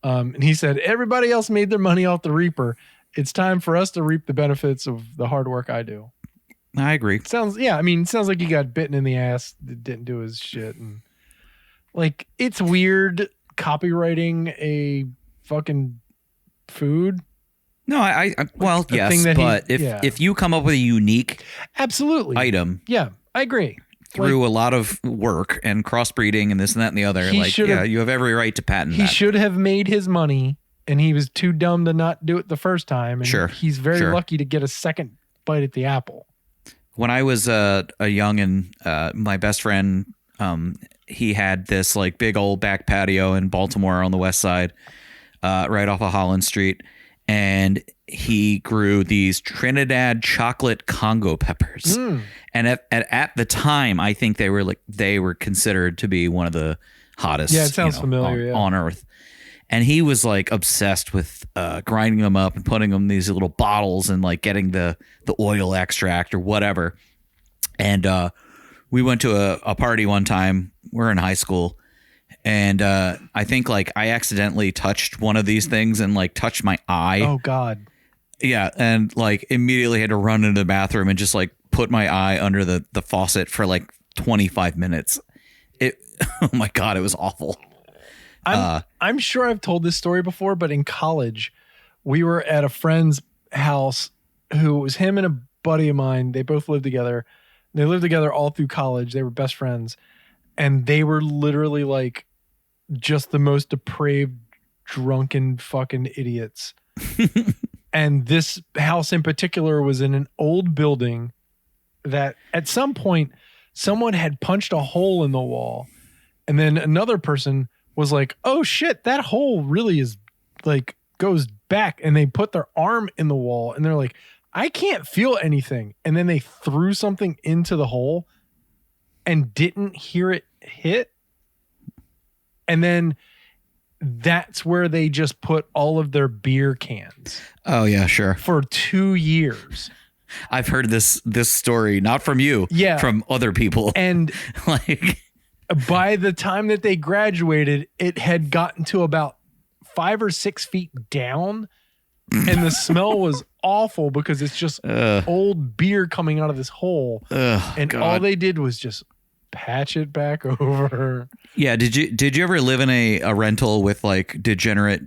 And he said, everybody else made their money off the Reaper. It's time for us to reap the benefits of the hard work I do. I agree. It sounds like he got bitten in the ass, didn't do his shit. And like, it's weird copywriting a fucking food. No, well, yes, thing that but if you come up with a unique absolutely item, yeah, I agree. Through a lot of work and crossbreeding and this and that and the other, you have every right to patent that. He should have made his money, and he was too dumb to not do it the first time. And he's very lucky to get a second bite at the apple. When I was a youngin', my best friend, he had this like big old back patio in Baltimore on the west side, right off of Holland Street. And he grew these Trinidad chocolate Congo peppers. And at the time, I think they were considered to be one of the hottest it sounds familiar, on earth. And he was like obsessed with grinding them up and putting them in these little bottles and like getting the oil extract or whatever. And we went to a party one time. We're in high school. And I think like I accidentally touched one of these things and like touched my eye. Oh, God. Yeah. And like immediately had to run into the bathroom and just like put my eye under the faucet for like 25 minutes. Oh my God, it was awful. I'm sure I've told this story before, but in college, we were at a friend's house who was him and a buddy of mine. They both lived together. They lived together all through college. They were best friends. And they were literally like just the most depraved, drunken fucking idiots. And this house in particular was in an old building that at some point someone had punched a hole in the wall. And then another person was like, oh shit, that hole really is like goes back. And they put their arm in the wall and they're like, I can't feel anything. And then they threw something into the hole and didn't hear it hit. And then that's where they just put all of their beer cans. Oh yeah, sure. For 2 years. I've heard this story, not from you, from other people. And like by the time that they graduated, it had gotten to about 5 or 6 feet down. And the smell was awful because it's just old beer coming out of this hole. And God. All they did was just patch it back over. Yeah. Did you ever live in a rental with like degenerate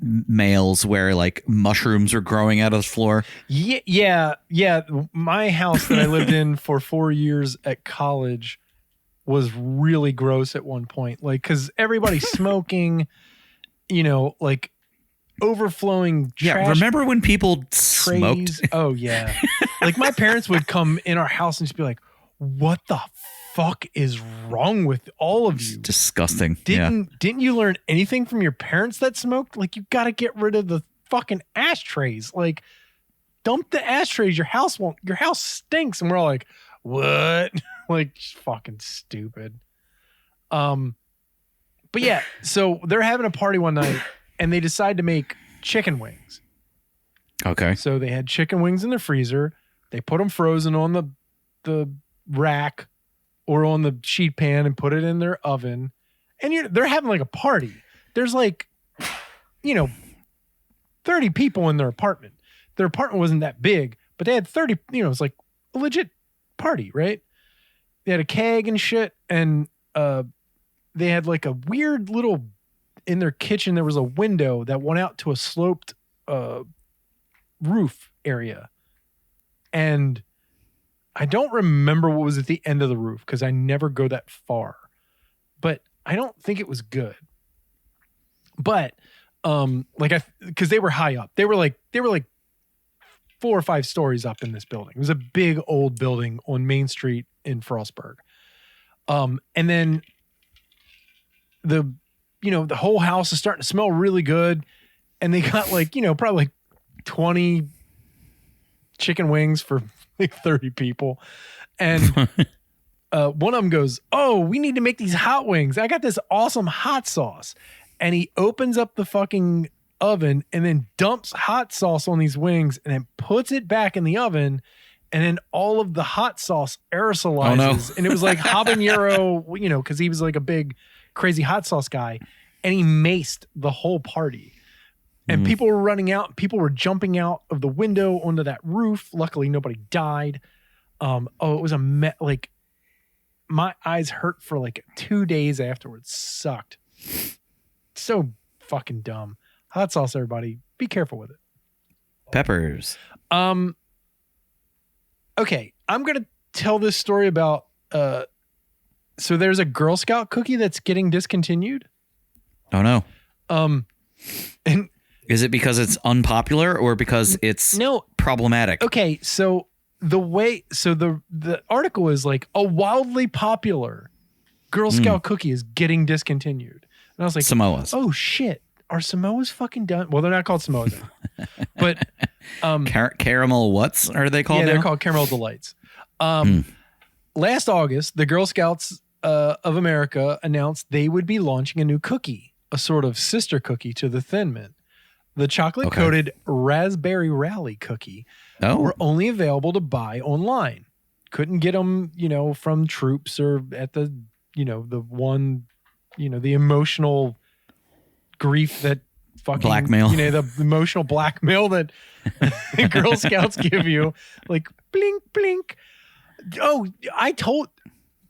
males where like mushrooms are growing out of the floor? Yeah. My house that I lived in for 4 years at college was really gross at one point. Like, cause everybody's smoking, like overflowing trash. Yeah. Remember when people smoked? Oh yeah. Like my parents would come in our house and just be like, what the fuck is wrong with all of It's you? disgusting. Didn't you learn anything from your parents that smoked? Like, you got to get rid of the fucking ashtrays. Like, dump the ashtrays. Your house stinks. And we're all like, what? Like, fucking stupid. But yeah, so they're having a party one night and they decide to make chicken wings. Okay. So they had chicken wings in the freezer. They put them frozen on the rack or on the sheet pan and put it in their oven. And they're having like a party. There's like, 30 people in their apartment. Their apartment wasn't that big, but they had 30, it was like a legit party, right? They had a keg and shit. And they had like a weird little, in their kitchen, there was a window that went out to a sloped roof area. And I don't remember what was at the end of the roof because I never go that far. But I don't think it was good. But because they were high up. They were like 4 or 5 stories up in this building. It was a big old building on Main Street in Frostburg. And then the whole house is starting to smell really good. And they got probably like 20 chicken wings for like 30 people. And one of them goes, "Oh, we need to make these hot wings. I got this awesome hot sauce." And he opens up the fucking oven and then dumps hot sauce on these wings and then puts it back in the oven. And then all of the hot sauce aerosolizes. Oh, no. And it was like habanero, because he was like a big crazy hot sauce guy. And he maced the whole party. And people were running out. People were jumping out of the window onto that roof. Luckily, nobody died. It was like my eyes hurt for like 2 days afterwards. Sucked. So fucking dumb. Hot sauce, everybody. Be careful with it. Peppers. Okay, I'm gonna tell this story about. So there's a Girl Scout cookie that's getting discontinued. Oh no. And is it because it's unpopular or because it's problematic? Okay, so the article is like a wildly popular Girl Scout cookie is getting discontinued. And I was like, Samoas. Oh shit. Are Samoas fucking done? Well, they're not called Samoas. But caramel what's are they called? Yeah, now? they're called Caramel Delights. Last August, the Girl Scouts of America announced they would be launching a new cookie, a sort of sister cookie to the Thin Mint. The chocolate-coated Raspberry Rally cookie were only available to buy online. Couldn't get them, from troops or at the, the emotional grief that fucking blackmail. The emotional blackmail that Girl Scouts give you, like blink, blink. Oh,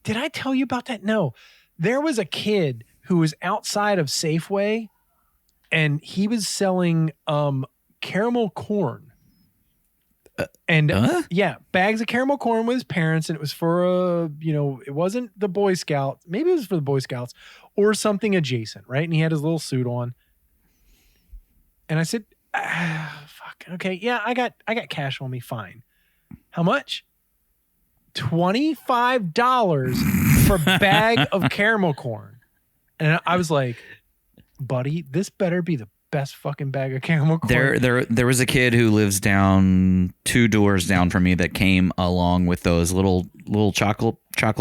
did I tell you about that? No, there was a kid who was outside of Safeway and he was selling caramel corn. Bags of caramel corn with his parents, and it was for it wasn't the Boy Scouts, maybe it was for the Boy Scouts or something adjacent, right? And he had his little suit on, and I said, "Fuck, okay, yeah, I got cash on me, fine. How much? $25 for a bag of caramel corn." And I was like, "Buddy, this better be the best fucking bag of caramel corn." There was a kid who lives down 2 doors down from me that came along with those little chocolate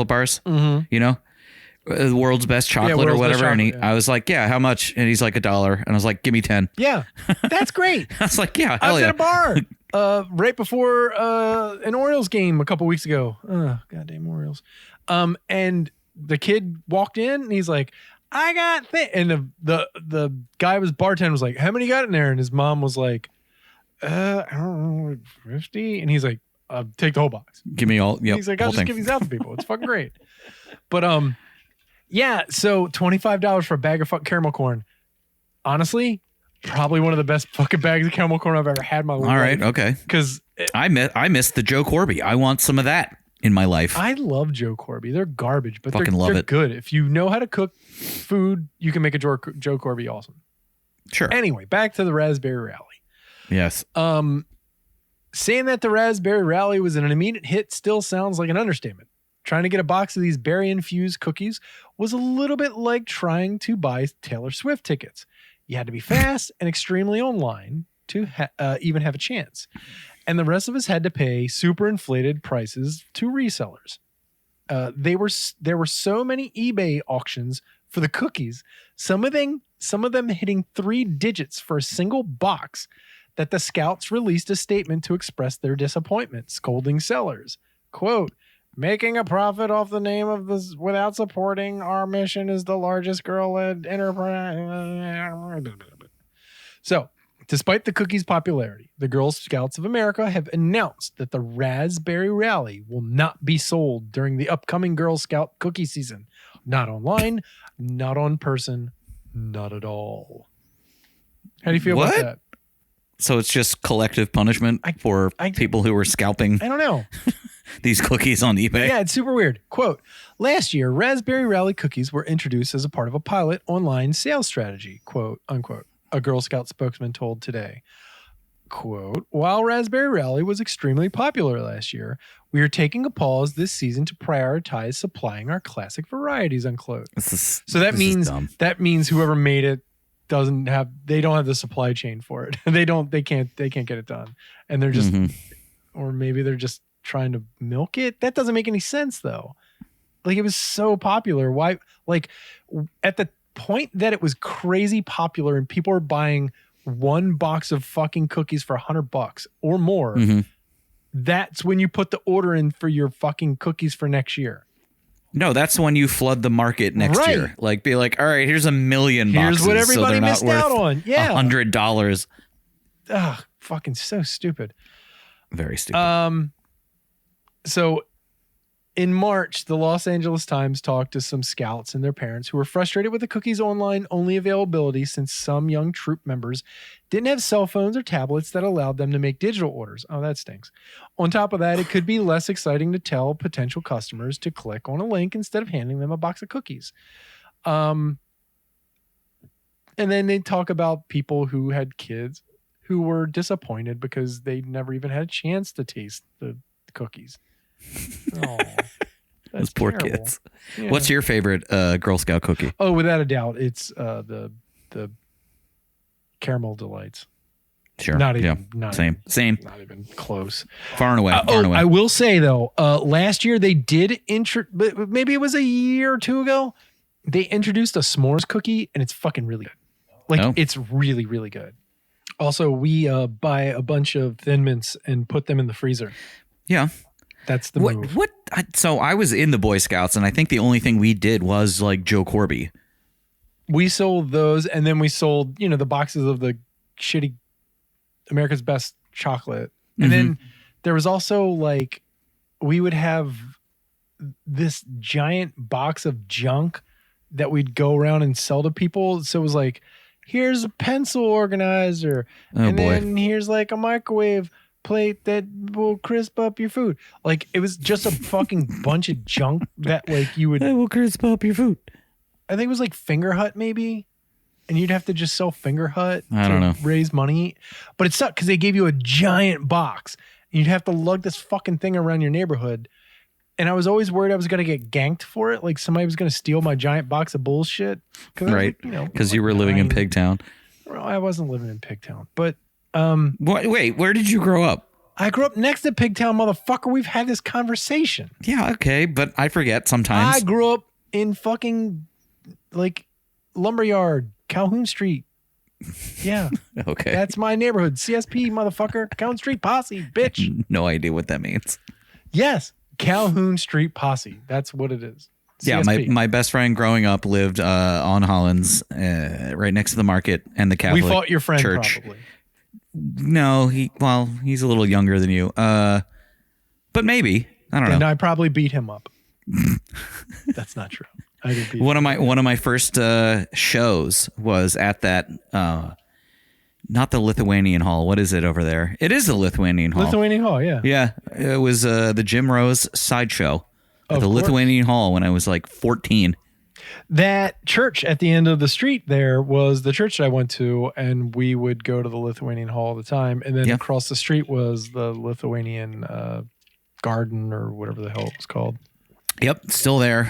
bars. Mm-hmm. The world's best chocolate or whatever. Chocolate, and I was like, "Yeah, how much?" And he's like, $1. And I was like, "Give me 10." Yeah, that's great. I was like, "Yeah, I was at at a bar right before an Orioles game a couple weeks ago. Goddamn Orioles. And the kid walked in and he's like, "I got and the guy was bartender was like, "How many you got in there?" And his mom was like, "I don't know, 50." And he's like, "Take the whole box. Give me all." Yep, he's like, "I'll just give these out to people. It's fucking great." But yeah. So $25 for a bag of fucking caramel corn. Honestly, probably one of the best fucking bags of caramel corn I've ever had in my life. All right, okay. Because I missed the Joe Corby. I want some of that in my life. I love Joe Corby. They're garbage, but Fucking love they're it. good. If you know how to cook food, you can make a Joe Corby awesome. Sure. Anyway, back to the Raspberry Rally. Yes. Saying that the Raspberry Rally was an immediate hit still sounds like an understatement. Trying to get a box of these berry-infused cookies was a little bit like trying to buy Taylor Swift tickets. You had to be fast and extremely online to even have a chance. And the rest of us had to pay super inflated prices to resellers. There were so many eBay auctions for the cookies, some of them hitting 3 digits for a single box, that the scouts released a statement to express their disappointment, scolding sellers. Quote, "Making a profit off the name of this without supporting our mission is the largest girl-led enterprise." So, despite the cookies' popularity, the Girl Scouts of America have announced that the Raspberry Rally will not be sold during the upcoming Girl Scout cookie season. Not online, not on person, not at all. How do you feel about that? So it's just collective punishment for people who were scalping I don't know. these cookies on eBay? Yeah, it's super weird. Quote, "Last year, Raspberry Rally cookies were introduced as a part of a pilot online sales strategy," quote, unquote, a Girl Scout spokesman told Today. Quote, "While Raspberry Rally was extremely popular last year, we are taking a pause this season to prioritize supplying our classic varieties," unquote. So that means whoever made it don't have the supply chain for it. They can't get it done. And they're just, or maybe they're just trying to milk it. That doesn't make any sense though. Like, it was so popular. Why, like, at the point that it was crazy popular and people are buying one box of fucking cookies for $100 or more, that's when you put the order in for your fucking cookies for next year. No, that's when you flood the market next year. Like, be like, all right, here's 1 million boxes. Here's what everybody so missed out on. Yeah. $100. Ugh, fucking so stupid. Very stupid. So in March, the Los Angeles Times talked to some scouts and their parents who were frustrated with the cookies online only availability, since some young troop members didn't have cell phones or tablets that allowed them to make digital orders. Oh, that stinks. On top of that, it could be less exciting to tell potential customers to click on a link instead of handing them a box of cookies. And then they talk about people who had kids who were disappointed because they never even had a chance to taste the cookies. Oh, those poor terrible. kids. Yeah. What's your favorite Girl Scout cookie? Oh, without a doubt, it's the caramel delights. Sure. Not even same. Not even close. Far and away. I will say though, last year they did but maybe it was a year or two ago, they introduced a s'mores cookie and it's fucking really good. Like, it's really, really good. Also, we buy a bunch of Thin Mints and put them in the freezer. Yeah. That's the move. So I was in the Boy Scouts, and I think the only thing we did was like Joe Corby. We sold those, and then we sold, the boxes of the shitty America's Best chocolate. And then there was also like, we would have this giant box of junk that we'd go around and sell to people. So it was like, here's a pencil organizer. Then here's like a microwave plate that will crisp up your food. Like, it was just a fucking bunch of junk that like you would. It will crisp up your food. I think it was like Finger Hut maybe. And you'd have to just sell Finger Hut to raise money. But it sucked because they gave you a giant box. And you'd have to lug this fucking thing around your neighborhood. And I was always worried I was going to get ganked for it. Like somebody was going to steal my giant box of bullshit. Right. Because you were living in Pigtown. Well, I wasn't living in Pigtown. But wait, where did you grow up? I grew up next to Pigtown, motherfucker. We've had this conversation. Yeah, okay. But I forget sometimes. I grew up in fucking like Lumberyard, Calhoun Street. Yeah. Okay. That's my neighborhood. CSP, motherfucker. Calhoun Street Posse, bitch. No idea what that means. Yes. Calhoun Street Posse. That's what it is. CSP. Yeah, my best friend growing up lived on Hollins, right next to the market and the Catholic We fought your friend, church. probably. No, he's a little younger than you. But maybe. I don't know. And I probably beat him up. That's not true. I did beat one of my first shows was at that not the Lithuanian Hall. What is it over there? It is the Lithuanian Hall. Lithuanian Hall, yeah. Yeah. It was the Jim Rose sideshow at the Lithuanian Hall when I was like 14. That church at the end of the street there was the church that I went to, and we would go to the Lithuanian Hall all the time. And then across the street was the Lithuanian garden or whatever the hell it was called. Yep, still there.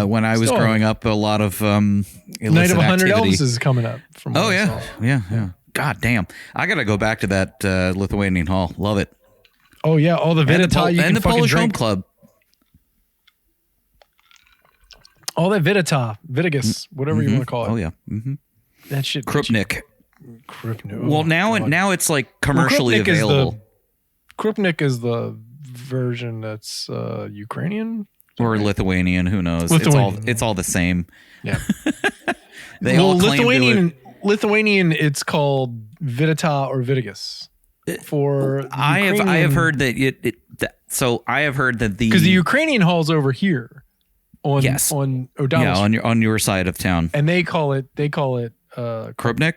When I was still growing up, a lot of Night illicit of 100 activity. Elvis is coming up. From Oh what I yeah, saw. yeah. God damn! I gotta go back to that Lithuanian Hall. Love it. Oh yeah, all the And the, Vitata you and can the fucking Polish Home drink. Club. All that Vitata, Vitigus, whatever you want to call it. Oh yeah. Mm-hmm. That shit. Krupnik. Krupnik. Well, now it's like commercially Krupnik is available. Krupnik is the version that's Ukrainian Or Lithuanian, who knows? Lithuanian. It's all the same. Yeah. They all claim Lithuanian. It's called Vitata or Vitigus. For I have heard that so I have heard that because the Ukrainian hall's over here on O'Donnell Street, on your side of town. and they call it Krupnik?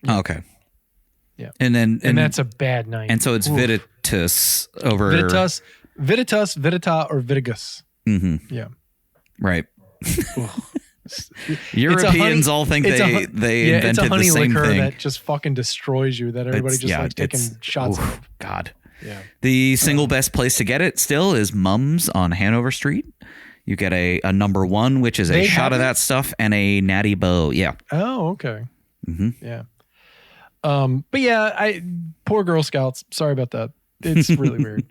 Oh, okay. Yeah. And that's a bad night. And so it's Vititus over Viditas, Vitata, or Vitigus. Mm-hmm. Yeah. Right. Europeans all think they invented it's a honey the same liquor thing. that just fucking destroys you. That everybody likes taking shots of. God. Yeah. The single best place to get it still is Mum's on Hanover Street. You get a number one, which is a shot of that stuff, and a Natty Boh. Yeah. Oh, okay. Mm-hmm. Yeah. But yeah, poor Girl Scouts. Sorry about that. It's really weird.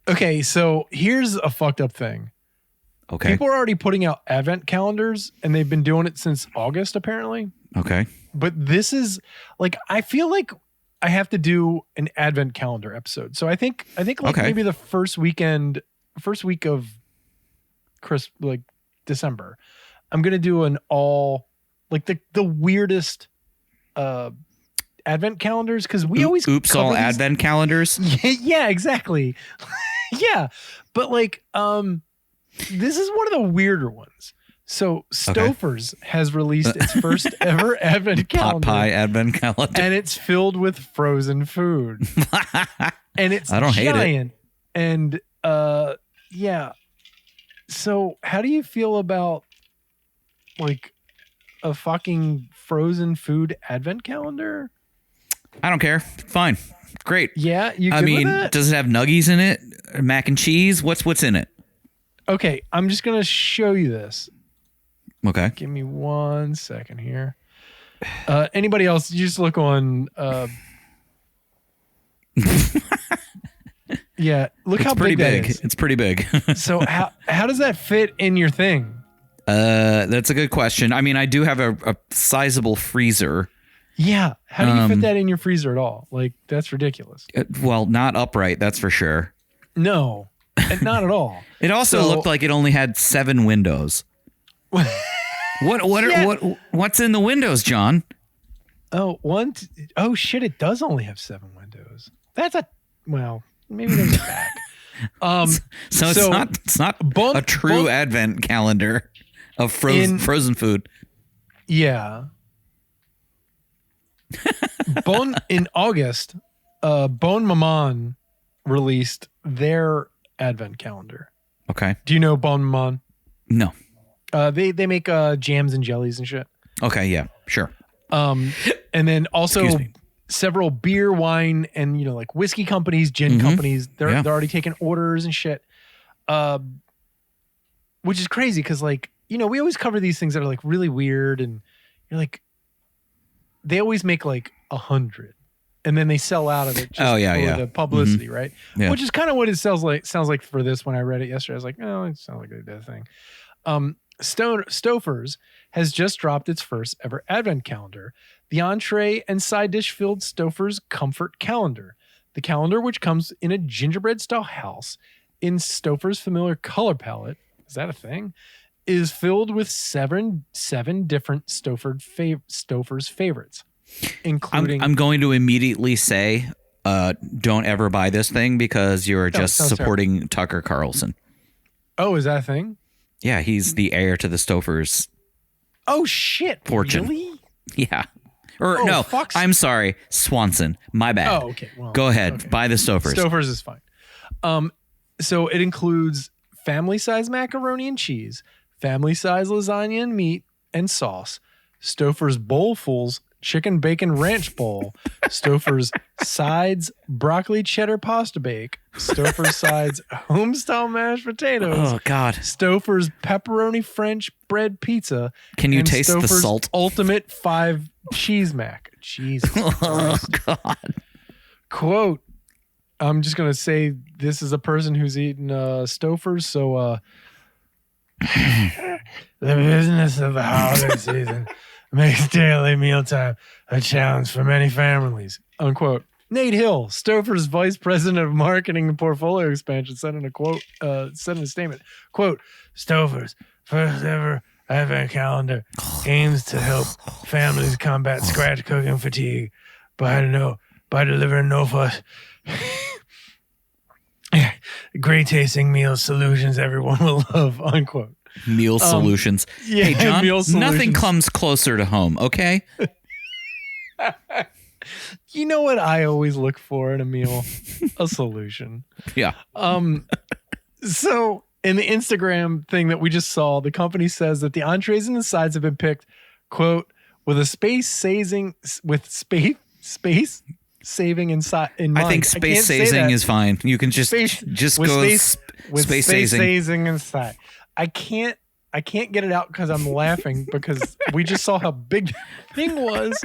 Okay, so here's a fucked up thing. Okay. People are already putting out advent calendars, and they've been doing it since August, apparently. Okay. But this is like, I feel like I have to do an advent calendar episode. So I think like maybe the first week of December, I'm gonna do an all like the weirdest advent calendars, because we always all advent calendars. Yeah, exactly. Yeah, but like this is one of the weirder ones. So Stouffer's has released its first ever advent calendar. Pot pie advent calendar. And it's filled with frozen food. And it's I don't giant. hate it. And yeah. So how do you feel about like a fucking frozen food advent calendar? I don't care. Fine. Great. Yeah, you good I mean, with that? does it have nuggies in it? Mac and cheese? What's in it? Okay, I'm just gonna show you this. Okay. Give me 1 second here. Anybody else? You just look on. Yeah, look how pretty big that is. It's pretty big. So how does that fit in your thing? That's a good question. I mean, I do have a sizable freezer. Yeah, how do you fit that in your freezer at all? Like, that's ridiculous. Well, not upright, that's for sure. No, not at all. It also looked like it only had 7 windows. What's in the windows, John? Oh shit! It does only have 7 windows. That's maybe there's a back. So it's not a true advent calendar of frozen food. Yeah. In August, Bon Maman released their advent calendar. Okay. Do you know Bon Maman? No. They make jams and jellies and shit. Okay, yeah, sure. And then also several beer, wine, and like whiskey companies, gin companies. They're already taking orders and shit. Which is crazy because we always cover these things that are like really weird, and you're like, they always make like 100, and then they sell out of it just for the publicity, right? Yeah. Which is kind of what it sounds like for this. When I read it yesterday, I was like, oh, it sounds like a thing. Stouffer's has just dropped its first ever advent calendar, the entree and side dish filled Stouffer's Comfort Calendar. The calendar, which comes in a gingerbread style house in Stouffer's familiar color palette, is that a thing? Is filled with seven different Stouffer's favorites, including. I'm going to immediately say, don't ever buy this thing because you're just supporting Tucker Carlson. Oh, is that a thing? Yeah, he's the heir to the Stouffer's. Oh shit! Fortune. Really? Yeah. Or no, I'm sorry, Swanson. My bad. Oh, okay. Well, go ahead, buy the Stouffer's. Stouffer's is fine. So it includes family size macaroni and cheese, family size lasagna and meat and sauce, Stouffer's bowlfuls chicken bacon ranch bowl, Stouffer's sides broccoli cheddar pasta bake, Stouffer's sides homestyle mashed potatoes, Oh God. Stouffer's pepperoni French bread pizza. Can you and taste the Stouffer's salt? ultimate 5 cheese mac. Jesus Oh Christ. God. Quote, I'm just going to say this is a person who's eaten Stouffer's. So, the business of the holiday season makes daily mealtime a challenge for many families. Unquote. Nate Hill, Stouffer's vice president of marketing and portfolio expansion, said in a statement, quote, Stouffer's first ever advent calendar aims to help families combat scratch cooking fatigue by delivering no fuss, great tasting meal solutions everyone will love, unquote. Meal solutions. Yeah, Hey, John, meal solutions. nothing comes closer to home, okay? You know what I always look for in a meal? A solution. Yeah. So in the Instagram thing that we just saw, the company says that the entrees and the sides have been picked, quote, with space saving in mind. I think space saving is fine. You can just with go space saving. saving inside. I can't get it out because I'm laughing because we just saw how big the thing was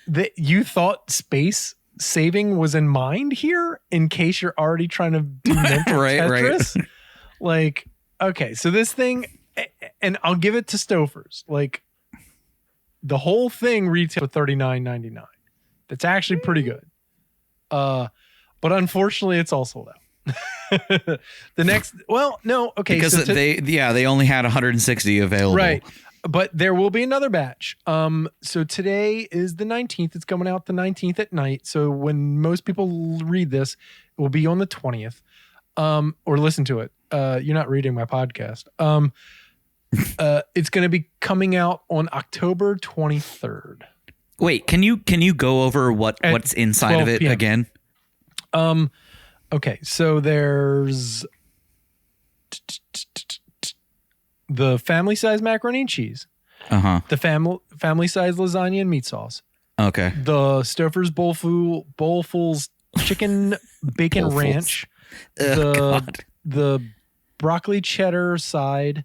that you thought space saving was in mind here in case you're already trying to do mental Tetris. Right. Like, okay, so this thing, and I'll give it to Stouffer's. Like, the whole thing retails for $39.99. That's actually pretty good. But unfortunately, it's all sold out. Because they only had 160 available. Right. But there will be another batch. So today is the 19th. It's coming out the 19th at night. So when most people read this, it will be on the 20th. Or listen to it. You're not reading my podcast. It's going to be coming out on October 23rd. Wait, can you go over what's inside of it PM. again? Okay, so there's the family size macaroni and cheese. The family size lasagna and meat sauce. Okay. The Stouffer's Bowlfuls chicken bacon ranch. The broccoli cheddar side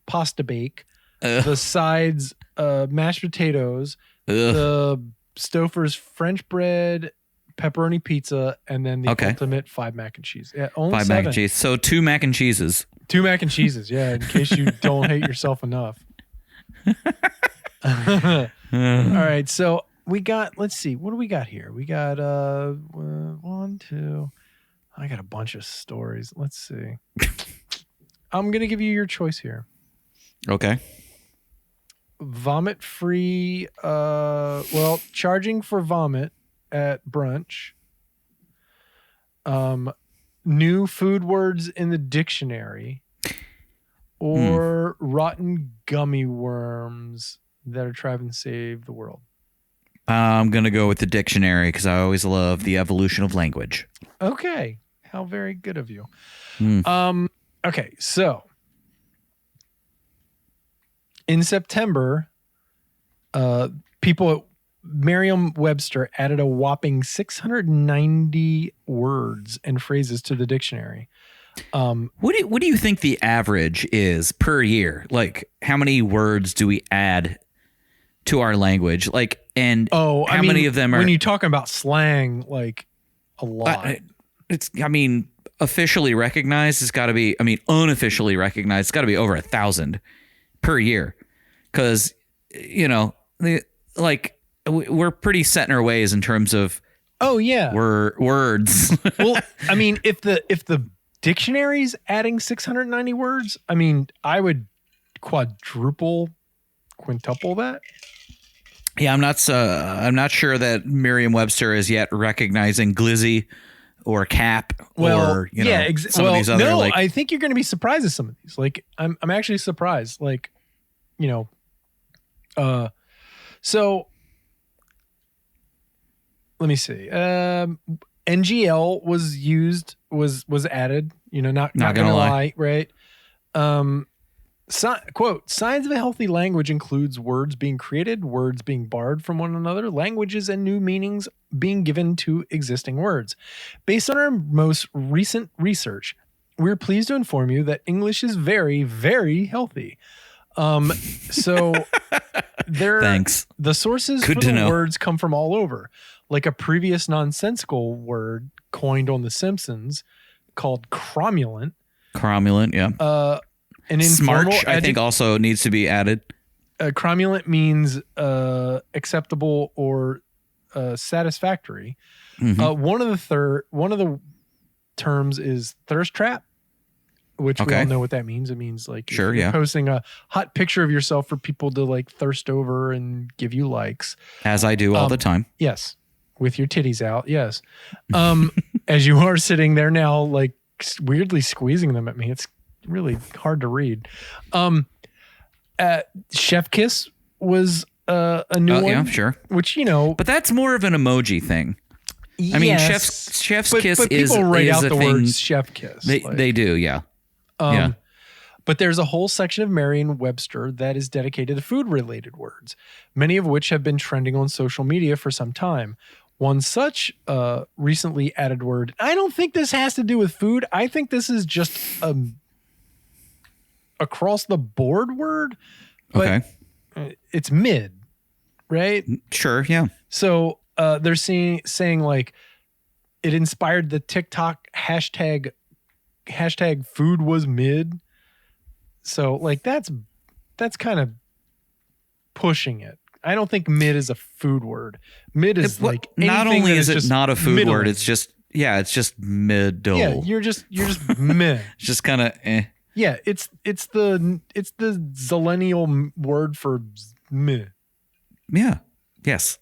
pasta bake. The sides mashed potatoes. The Stouffer's French bread pepperoni pizza, and then the ultimate 5 mac and cheese. Yeah, only 5 7. mac and cheese. So 2 mac and cheeses. 2 mac and cheeses, yeah, in case you don't hate yourself enough. All right, so we got, let's see, what do we got here? We got 1, 2. I got a bunch of stories. Let's see. I'm going to give you your choice here. Okay. Vomit free, charging for vomit at brunch. New food words in the dictionary, or rotten gummy worms that are trying to save the world. I'm going to go with the dictionary because I always love the evolution of language. Okay. How very good of you. Okay. So in September, people at Merriam-Webster added a whopping 690 words and phrases to the dictionary. What do you think the average is per year? Like, how many words do we add to our language? Like, and how many of them are? When you're talking about slang, like a lot. Officially recognized, it's got to be. Unofficially recognized, it's got to be over 1,000 per year. Because we're pretty set in our ways in terms of words. Well, if the dictionary's adding 690 words, I would quintuple that. Yeah, I'm not sure that Merriam-Webster is yet recognizing glizzy or cap some of these other. No, I think you're going to be surprised at some of these. Like, I'm actually surprised. Like, so let me see. NGL was added. Not gonna lie, right? Quote, signs of a healthy language includes words being created, words being borrowed from one another, languages and new meanings being given to existing words. Based on our most recent research, we're pleased to inform you that English is very, very healthy. So Thanks. the sources Good for to the know. words come from all over. Like a previous nonsensical word coined on The Simpsons called cromulent. Cromulent, yeah. An informal Smarch, I think, also needs to be added. cromulent means acceptable or satisfactory. Mhm. One of the terms is thirst trap, which we Okay. all know what that means. It means like if Sure, you're yeah. posting a hot picture of yourself for people to like thirst over and give you likes. As I do all the time. Yes, with your titties out. Yes, as you are sitting there now, like weirdly squeezing them at me. It's really hard to read. Chef Kiss was a new one, Yeah, sure. which you know. But that's more of an emoji thing. I mean, yes, chef's but, kiss but is people write out a the thing. words chef kiss. They do, yeah. Yeah. But there's a whole section of Merriam-Webster that is dedicated to food-related words, many of which have been trending on social media for some time. One such recently added word, I don't think this has to do with food. I think this is just across the board word. But Okay. it's mid, right? Sure, yeah. So they're saying like it inspired the TikTok hashtag food was mid. So like that's kind of pushing it. I don't think mid is a food word. Mid is like not anything only that is it just not a food middling. word, it's just middle. Yeah, you're just meh. It's just kind of Yeah, it's the zillennial word for meh. Yeah. Yes.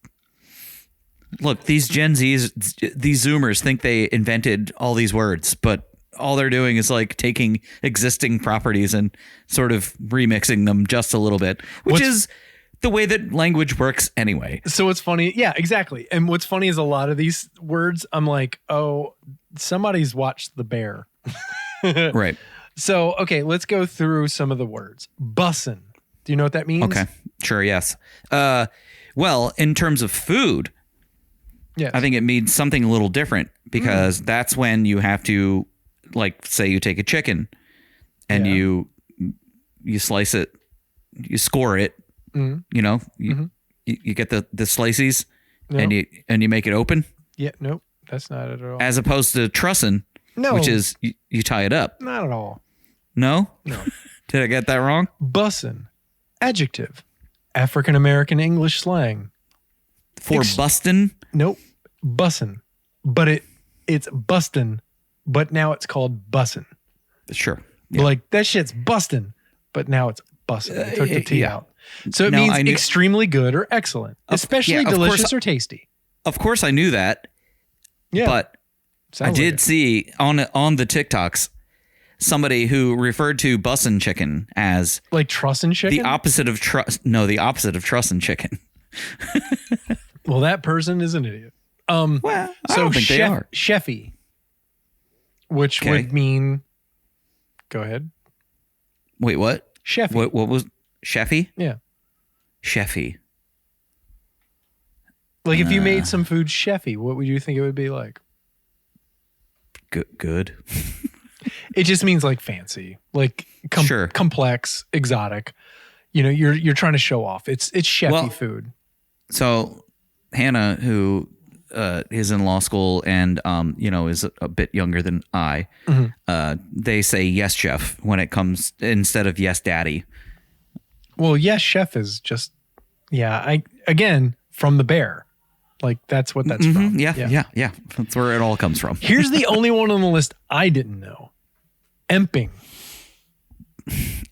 Look, these Gen Zs, these Zoomers think they invented all these words, but all they're doing is like taking existing properties and sort of remixing them just a little bit, which is the way that language works anyway. So it's funny. Yeah, exactly. And what's funny is a lot of these words, I'm like, oh, somebody's watched The Bear. Right. So, okay, let's go through some of the words. Bussin'. Do you know what that means? Okay. Sure. Yes. Well, in terms of food, Yes. I think it means something a little different because that's when you have to, like, say you take a chicken and Yeah. you slice it, you score it, Mhm. you know, you get the slices No. and you make it open, Yeah, nope. That's not it at all. as opposed to trussin', No. which is you tie it up. Not at all. No? No. Did I get that wrong? Bussin'. Adjective. African American English slang. For bustin'? Nope. Bussin'. But it's bustin', but now it's called bussin'. Sure. Yeah. Like that shit's bustin', but now it's bussin'. I took the T yeah. out. So it No, means I knew- extremely good or excellent, especially yeah, of delicious course- or tasty. Of course I knew that, Yeah. but I sounds like did it. see on the TikToks somebody who referred to bussin' chicken as Like trussin' chicken. the opposite of the opposite of trussin' chicken. Well, that person is an idiot. Well, I don't think they are. Chefy, which Okay. would mean, go ahead. Wait, what? Chefy. What was Chefy? Yeah. Chefy. Like if you made some food chefy, what would you think it would be like? Good. It just means like fancy, like Sure. complex, exotic. You know, you're trying to show off. It's chefy Well, food. So Hannah, who is in law school and is a bit younger than I, they say yes, chef when it comes instead of yes, daddy. Well, yes, chef is just again from The Bear. Like that's what that's from. Yeah. That's where it all comes from. Here's the only one on the list I didn't know. Emping.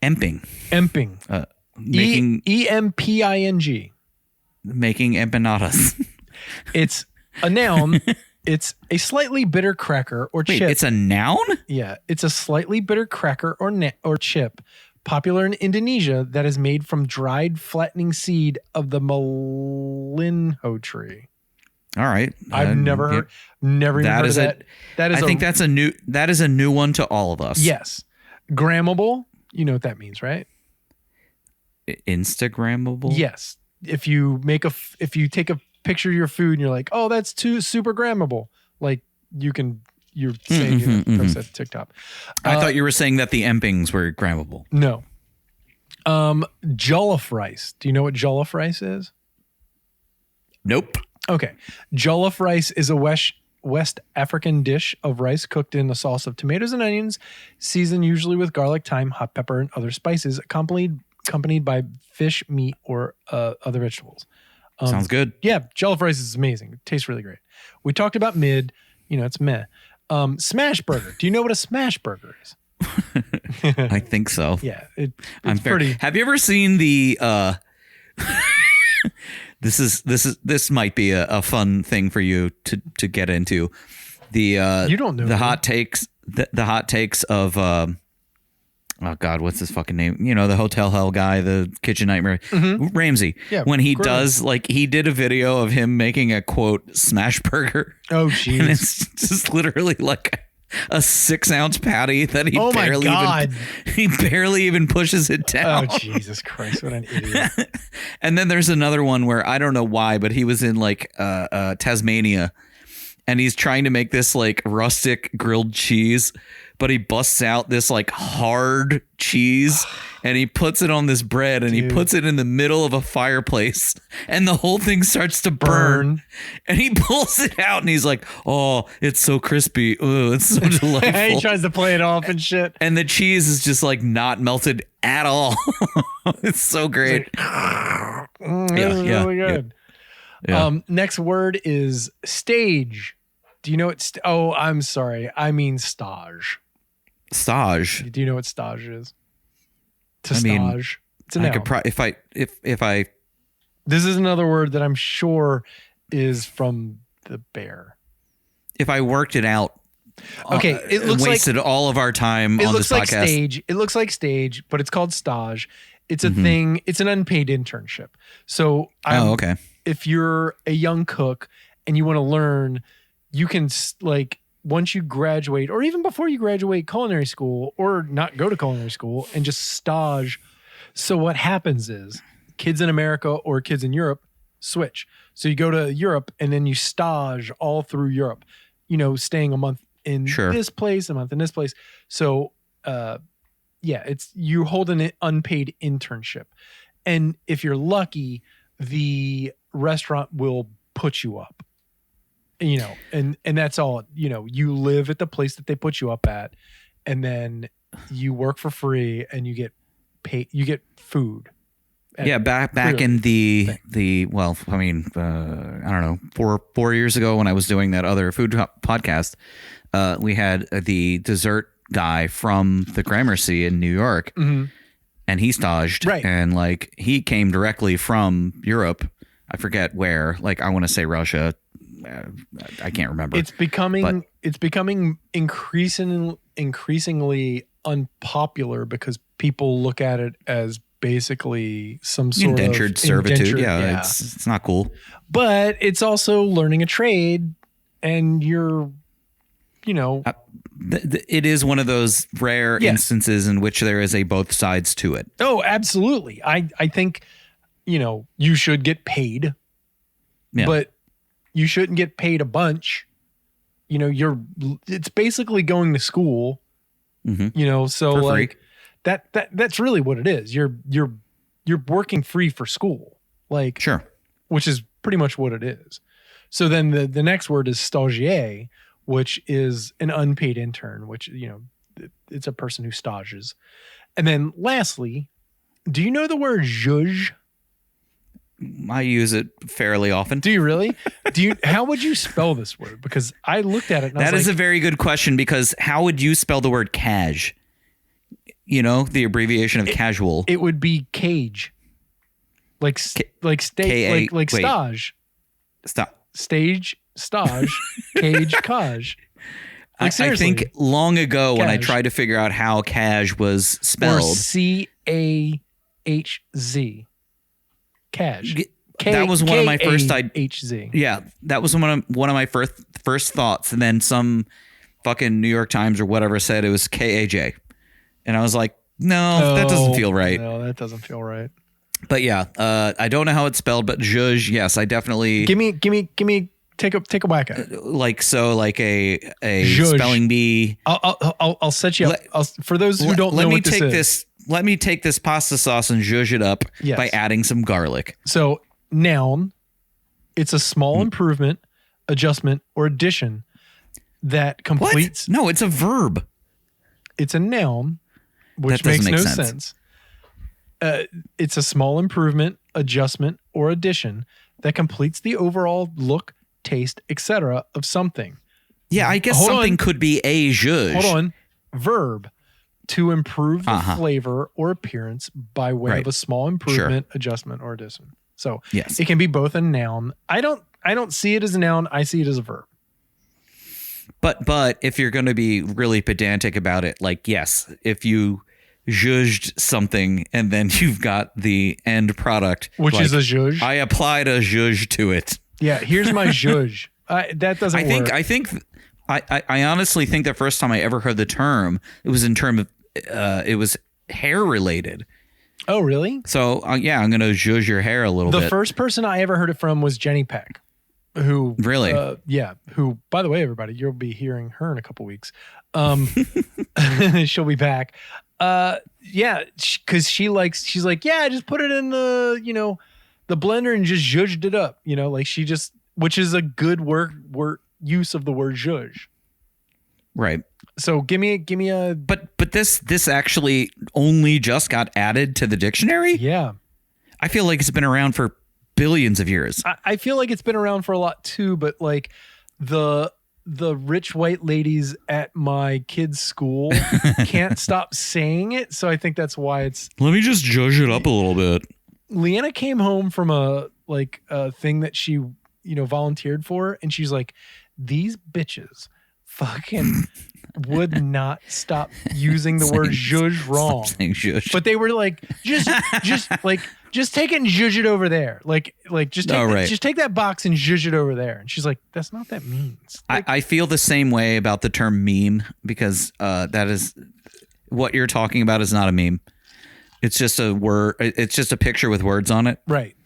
Emping. Making EMPING. making empanadas. It's a noun. It's a slightly bitter cracker or Wait, chip. it's a noun? Yeah, it's a slightly bitter cracker or chip, popular in Indonesia, that is made from dried flattening seed of the malinho tree. All right. I've never heard even That heard is of that. That is I think that is a new one to all of us. yes, grammable. You know what that means, right? Instagrammable? Yes. If you take a picture of your food and you're like, oh, that's too super grammable, like you're saying you're gonna post that to TikTok. I thought you were saying that the empings were grammable. No. Jollof rice. Do you know what jollof rice is? Nope. Okay. Jollof rice is a West African dish of rice cooked in a sauce of tomatoes and onions, seasoned usually with garlic, thyme, hot pepper, and other spices, accompanied by fish, meat, or other vegetables. Sounds good. Yeah, jollof rice is amazing. It tastes really great. We talked about mid. It's meh. Smash burger. Do you know what a smash burger is? I think so. Yeah, it's I'm pretty. Have you ever seen the this might be a fun thing for you to get into. The You don't know the me. hot takes the hot takes of oh God, what's his fucking name? The Hotel Hell guy, the Kitchen Nightmare, Ramsey. Yeah, when he great. does, he did a video of him making a quote smash burger, Oh, and jeez. it's just literally like a 6-ounce patty that he Oh, my God. he barely even pushes it down. Oh, Jesus Christ. What an idiot. And then there's another one where I don't know why, but he was in Tasmania, and he's trying to make this rustic grilled cheese, but he busts out this hard cheese and he puts it on this bread and he Dude. puts it in the middle of a fireplace and the whole thing starts to burn. And he pulls it out and he's like, oh, it's so crispy. Oh, it's so he delightful. tries to play it off and shit. And the cheese is just not melted at all. It's so great. This is yeah, really good. Yeah. Next word is stage. Do you know what? Oh, I'm sorry. I mean stage. Stage. Do you know what stage is? To I mean, stage. It's a I noun. could if I This is another word that I'm sure is from the bear. if I worked it out. Okay, it looks like- wasted all of our time It on looks this like podcast. stage. It looks like stage, but it's called stage. It's a Mhm. thing. It's an unpaid internship. So Oh, okay. if you're a young cook and you want to learn, you can once you graduate or even before you graduate culinary school or not go to culinary school and just stage. So what happens is kids in America or kids in Europe switch. So you go to Europe and then you stage all through Europe, staying a month in Sure. this place, a month in this place. So, it's you hold an unpaid internship. And if you're lucky, the restaurant will put you up, and that's all, you live at the place that they put you up at, and then you work for free and you get paid, you get food. Yeah, back in the well, I mean, I don't know, 4 years ago when I was doing that other food podcast, we had the dessert guy from the Gramercy in New York, Mhm. and he staged, Right. and he came directly from Europe. I forget where. I want to say Russia. I can't remember. It's becoming increasingly unpopular because people look at it as basically some sort indentured of servitude. indentured- Yeah, it's not cool. But it's also learning a trade, and you're, It is one of those rare Yes. instances in which there is a both sides to it. oh, absolutely. I think, you should get paid, Yeah. but you shouldn't get paid a bunch. It's basically going to school, Mhm. so For free. that's really what it is. You're working free for school, Sure. which is pretty much what it is. So then the next word is stagiaire, which is an unpaid intern, which, it's a person who stages. And then lastly, do you know the word juge? I use it fairly often. Do you really? How would you spell this word? Because I looked at it and I That was is like, a very good question, because how would you spell the word cash? The abbreviation of casual. it would be cage. Like stage, K-A- like wait. stage, Stop. stage, stage, cage, cage. I seriously. think long ago when I Cash. tried to figure out how cash was Or spelled, CAHZ. Cash. that was one of my first HZ. yeah, that was one of my first thoughts, and then some fucking New York Times or whatever said it was KAJ, and I was like, no, that doesn't feel right. No, that doesn't feel right. But yeah, I don't know how it's spelled, but zhuzh, yes, I definitely Give me. Take a whack at it. like a Zhuzh. spelling bee. I'll set you up. For those who don't know what this is. Let me take this pasta sauce and zhuzh it up Yes. by adding some garlic. So noun, it's a small improvement, adjustment, or addition that completes. What? No, it's a verb. It's a noun, which That doesn't makes no make sense. It's a small improvement, adjustment, or addition that completes the overall look, taste, etc. of something. Yeah, I guess Hold something on. could be a zhuzh. Hold on. Verb, to improve the Uh-huh. flavor or appearance by way Right. of a small improvement, adjustment, or addition. So Yes. it can be both a noun. I don't see it as a noun. I see it as a verb. But if you're going to be really pedantic about it, like, yes, if you zhuzhed something and then you've got the end product, Which like, is a zhuzh. I applied a zhuzh to it. Yeah, here's my zhuzh. That doesn't work. I honestly think the first time I ever heard the term, it was in term of, it was hair related. Oh, really? So yeah, I'm going to zhuzh your hair a little The bit. first person I ever heard it from was Jenny Peck, who Really? who, by the way, everybody, you'll be hearing her in a couple weeks. She'll be back. Yeah, because she's like, yeah, I just put it in the blender and just zhuzhed it up. Like she just, which is a good word use of the word zhuzh. Right. So give me a But this actually only just got added to the dictionary. yeah. I feel like it's been around for billions of years. I feel like it's been around for a lot too, but like the rich white ladies at my kids' school can't stop saying it, so I think that's why it's. Let me just zhuzh it up a little bit. Leanna came home from a thing that she volunteered for, and she's like, these bitches fucking would not stop using the word zhuzh wrong. Stop saying zhuzh. But they were like, just take it and zhuzh it over there. Like just take, right. just take that box and zhuzh it over there. And she's like, that's not what that means. I feel the same way about the term meme because that is what you're talking about is not a meme. It's just a word. It's just a picture with words on it, Right.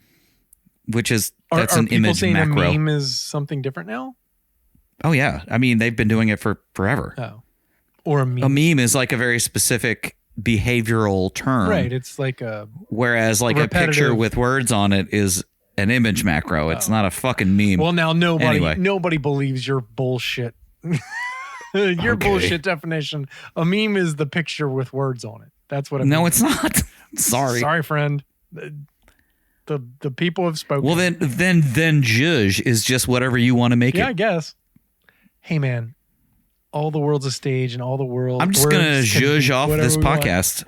which is Are an people image saying macro. a meme is something different now? Oh yeah, I mean they've been doing it for forever. Oh. Or a meme. A meme is like a very specific behavioral term, Right. It's like a whereas like a picture repetitive- with words on it is an image macro. It's not a fucking meme. well, now Anyway. nobody believes your bullshit. Your bullshit definition. A meme is the picture with words on it. That's what it no, means. it's not. Sorry. Friend. The people have spoken. Well, then zhuzh is just whatever you want to make yeah, I it. guess. Hey, man, all the world's a stage, and all the world. I'm just gonna words can zhuzh be off whatever this we want. podcast.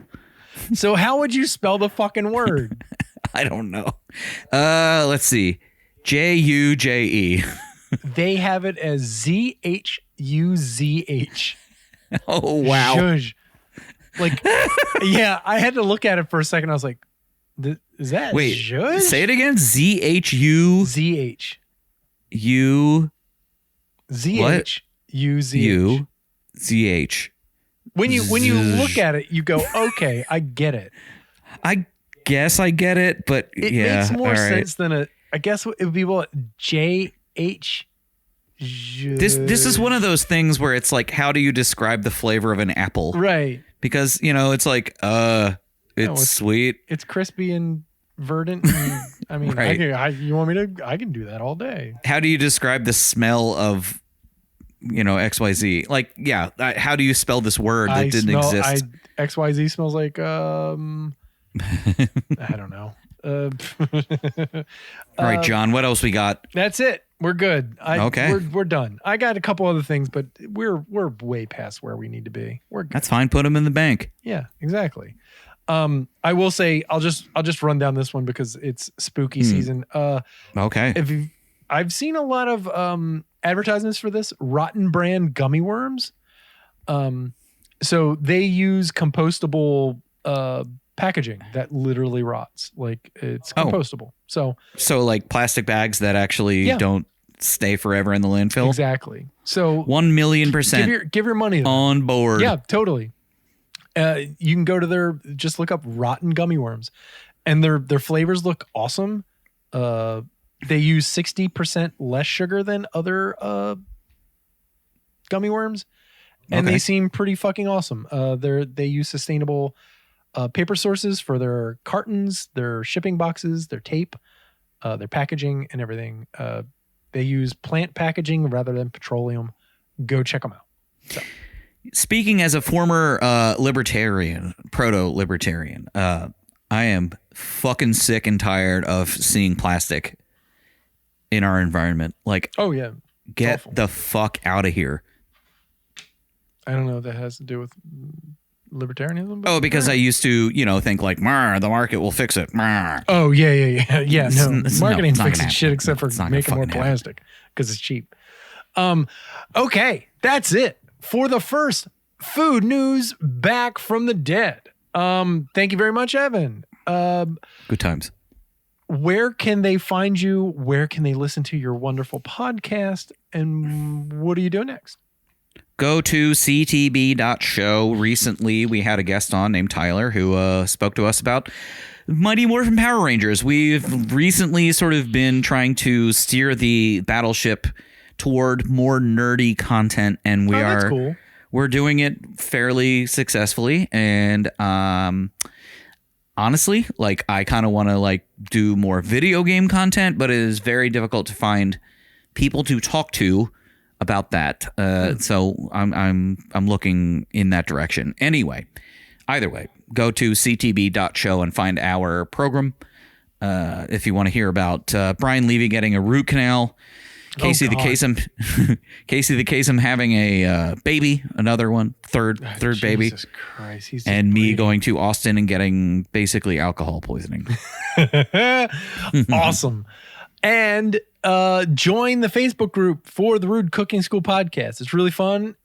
So, how would you spell the fucking word? I don't know. Let's see. Juzhe. They have it as ZHUZH. Oh wow. Zhuzh. Like, yeah, I had to look at it for a second. I was like, is that Wait. zhuzh? Say it again. ZHU ZH. U ZH. UZH. U ZH. When you Zhuzh. look at it, you go, okay, I get it. I guess I get it, but It yeah. makes more all right. sense than I guess it would be what JH. This is one of those things where it's like, how do you describe the flavor of an apple? Right. Because it's like, it's it's- sweet. It's crispy and verdant. And, I mean, Right. you want me to? I can do that all day. How do you describe the smell of XYZ? Like, yeah, how do you spell this word that didn't exist? XYZ smells like I don't know. All right, John, what else we got? That's it. We're good. Okay. We're done. I got a couple other things, but we're way past where we need to be. We're good. That's fine. Put them in the bank. Yeah, exactly. I will say I'll just run down this one because it's spooky season. Okay. I've seen a lot of advertisements for this Rotten Brand gummy worms. So they use compostable packaging that literally rots. Like it's compostable. So like plastic bags that actually Yeah. don't stay forever in the landfill. exactly. So 1,000,000% give your money to them. on board. Yeah, totally. You can go to just look up rotten gummy worms. and their flavors look awesome. They use 60% less sugar than other gummy worms, and Okay. they seem pretty fucking awesome. They use sustainable paper sources for their cartons, their shipping boxes, their tape, their packaging, and everything. They use plant packaging rather than petroleum. Go check them out. So. Speaking as a former libertarian, proto-libertarian, I am fucking sick and tired of seeing plastic in our environment. Like, Oh yeah, get awful. the fuck out of here. I don't know if that has to do with libertarianism. But Oh, because I used to, think like, "Marr, the market will fix it." Marr. Oh yeah. No, It's marketing's not gonna fixing shit happen. except for It's not gonna making more fucking happen. plastic because it's cheap. Okay, that's it for the first food news back from the dead. Thank you very much, Evan. Good times. Where can they find you? Where can they listen to your wonderful podcast? And what are you doing next? Go to ctb.show. Recently, we had a guest on named Tyler who spoke to us about Mighty Morphin Power Rangers. We've recently sort of been trying to steer the battleship toward more nerdy content, and That's cool. we're doing it fairly successfully. And honestly, like, I kind of want to like do more video game content, but it is very difficult to find people to talk to about that. So I'm looking in that direction. Anyway, either way, go to ctb.show and find our program. If you want to hear about Brian Levy getting a root canal, Casey the God. Kasem having a baby, another one, third baby, Jesus Christ, he's and me bleeding. going to Austin and getting basically alcohol poisoning. Awesome. And join the Facebook group for the Rude Cooking School podcast. It's really fun.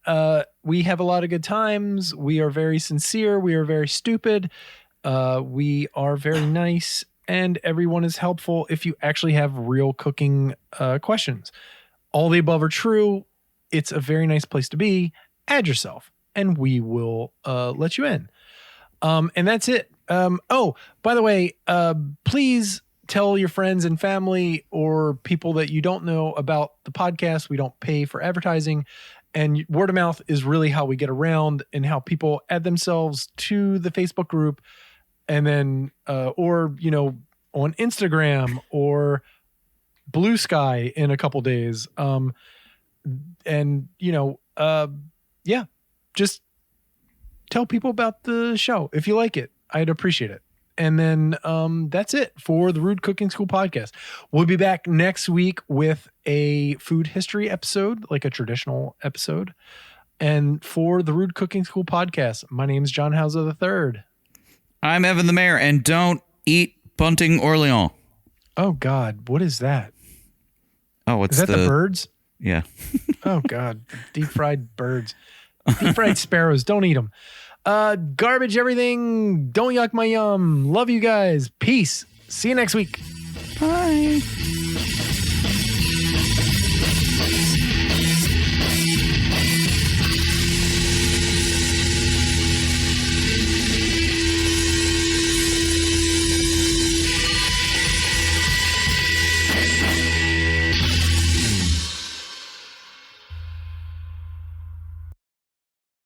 We have a lot of good times. We are very sincere. We are very stupid. We are very nice. And everyone is helpful if you actually have real cooking questions. All the above are true. It's a very nice place to be. Add yourself, and we will let you in. And that's it. Oh, by the way, please tell your friends and family or people that you don't know about the podcast. We don't pay for advertising, and word of mouth is really how we get around and how people add themselves to the Facebook group. And then, or, on Instagram or Blue Sky in a couple days. Just tell people about the show. If you like it, I'd appreciate it. And then that's it for the Rude Cooking School podcast. We'll be back next week with a food history episode, like a traditional episode. And for the Rude Cooking School podcast, my name is John Hauser III. I'm Evan the Mayor, and don't eat Bunting Orleans. Oh God, what is that? Oh, it's Is that the birds? Yeah. Oh God, deep fried birds, deep fried sparrows. Don't eat them. Garbage everything. Don't yuck my yum. Love you guys. Peace. See you next week. Bye.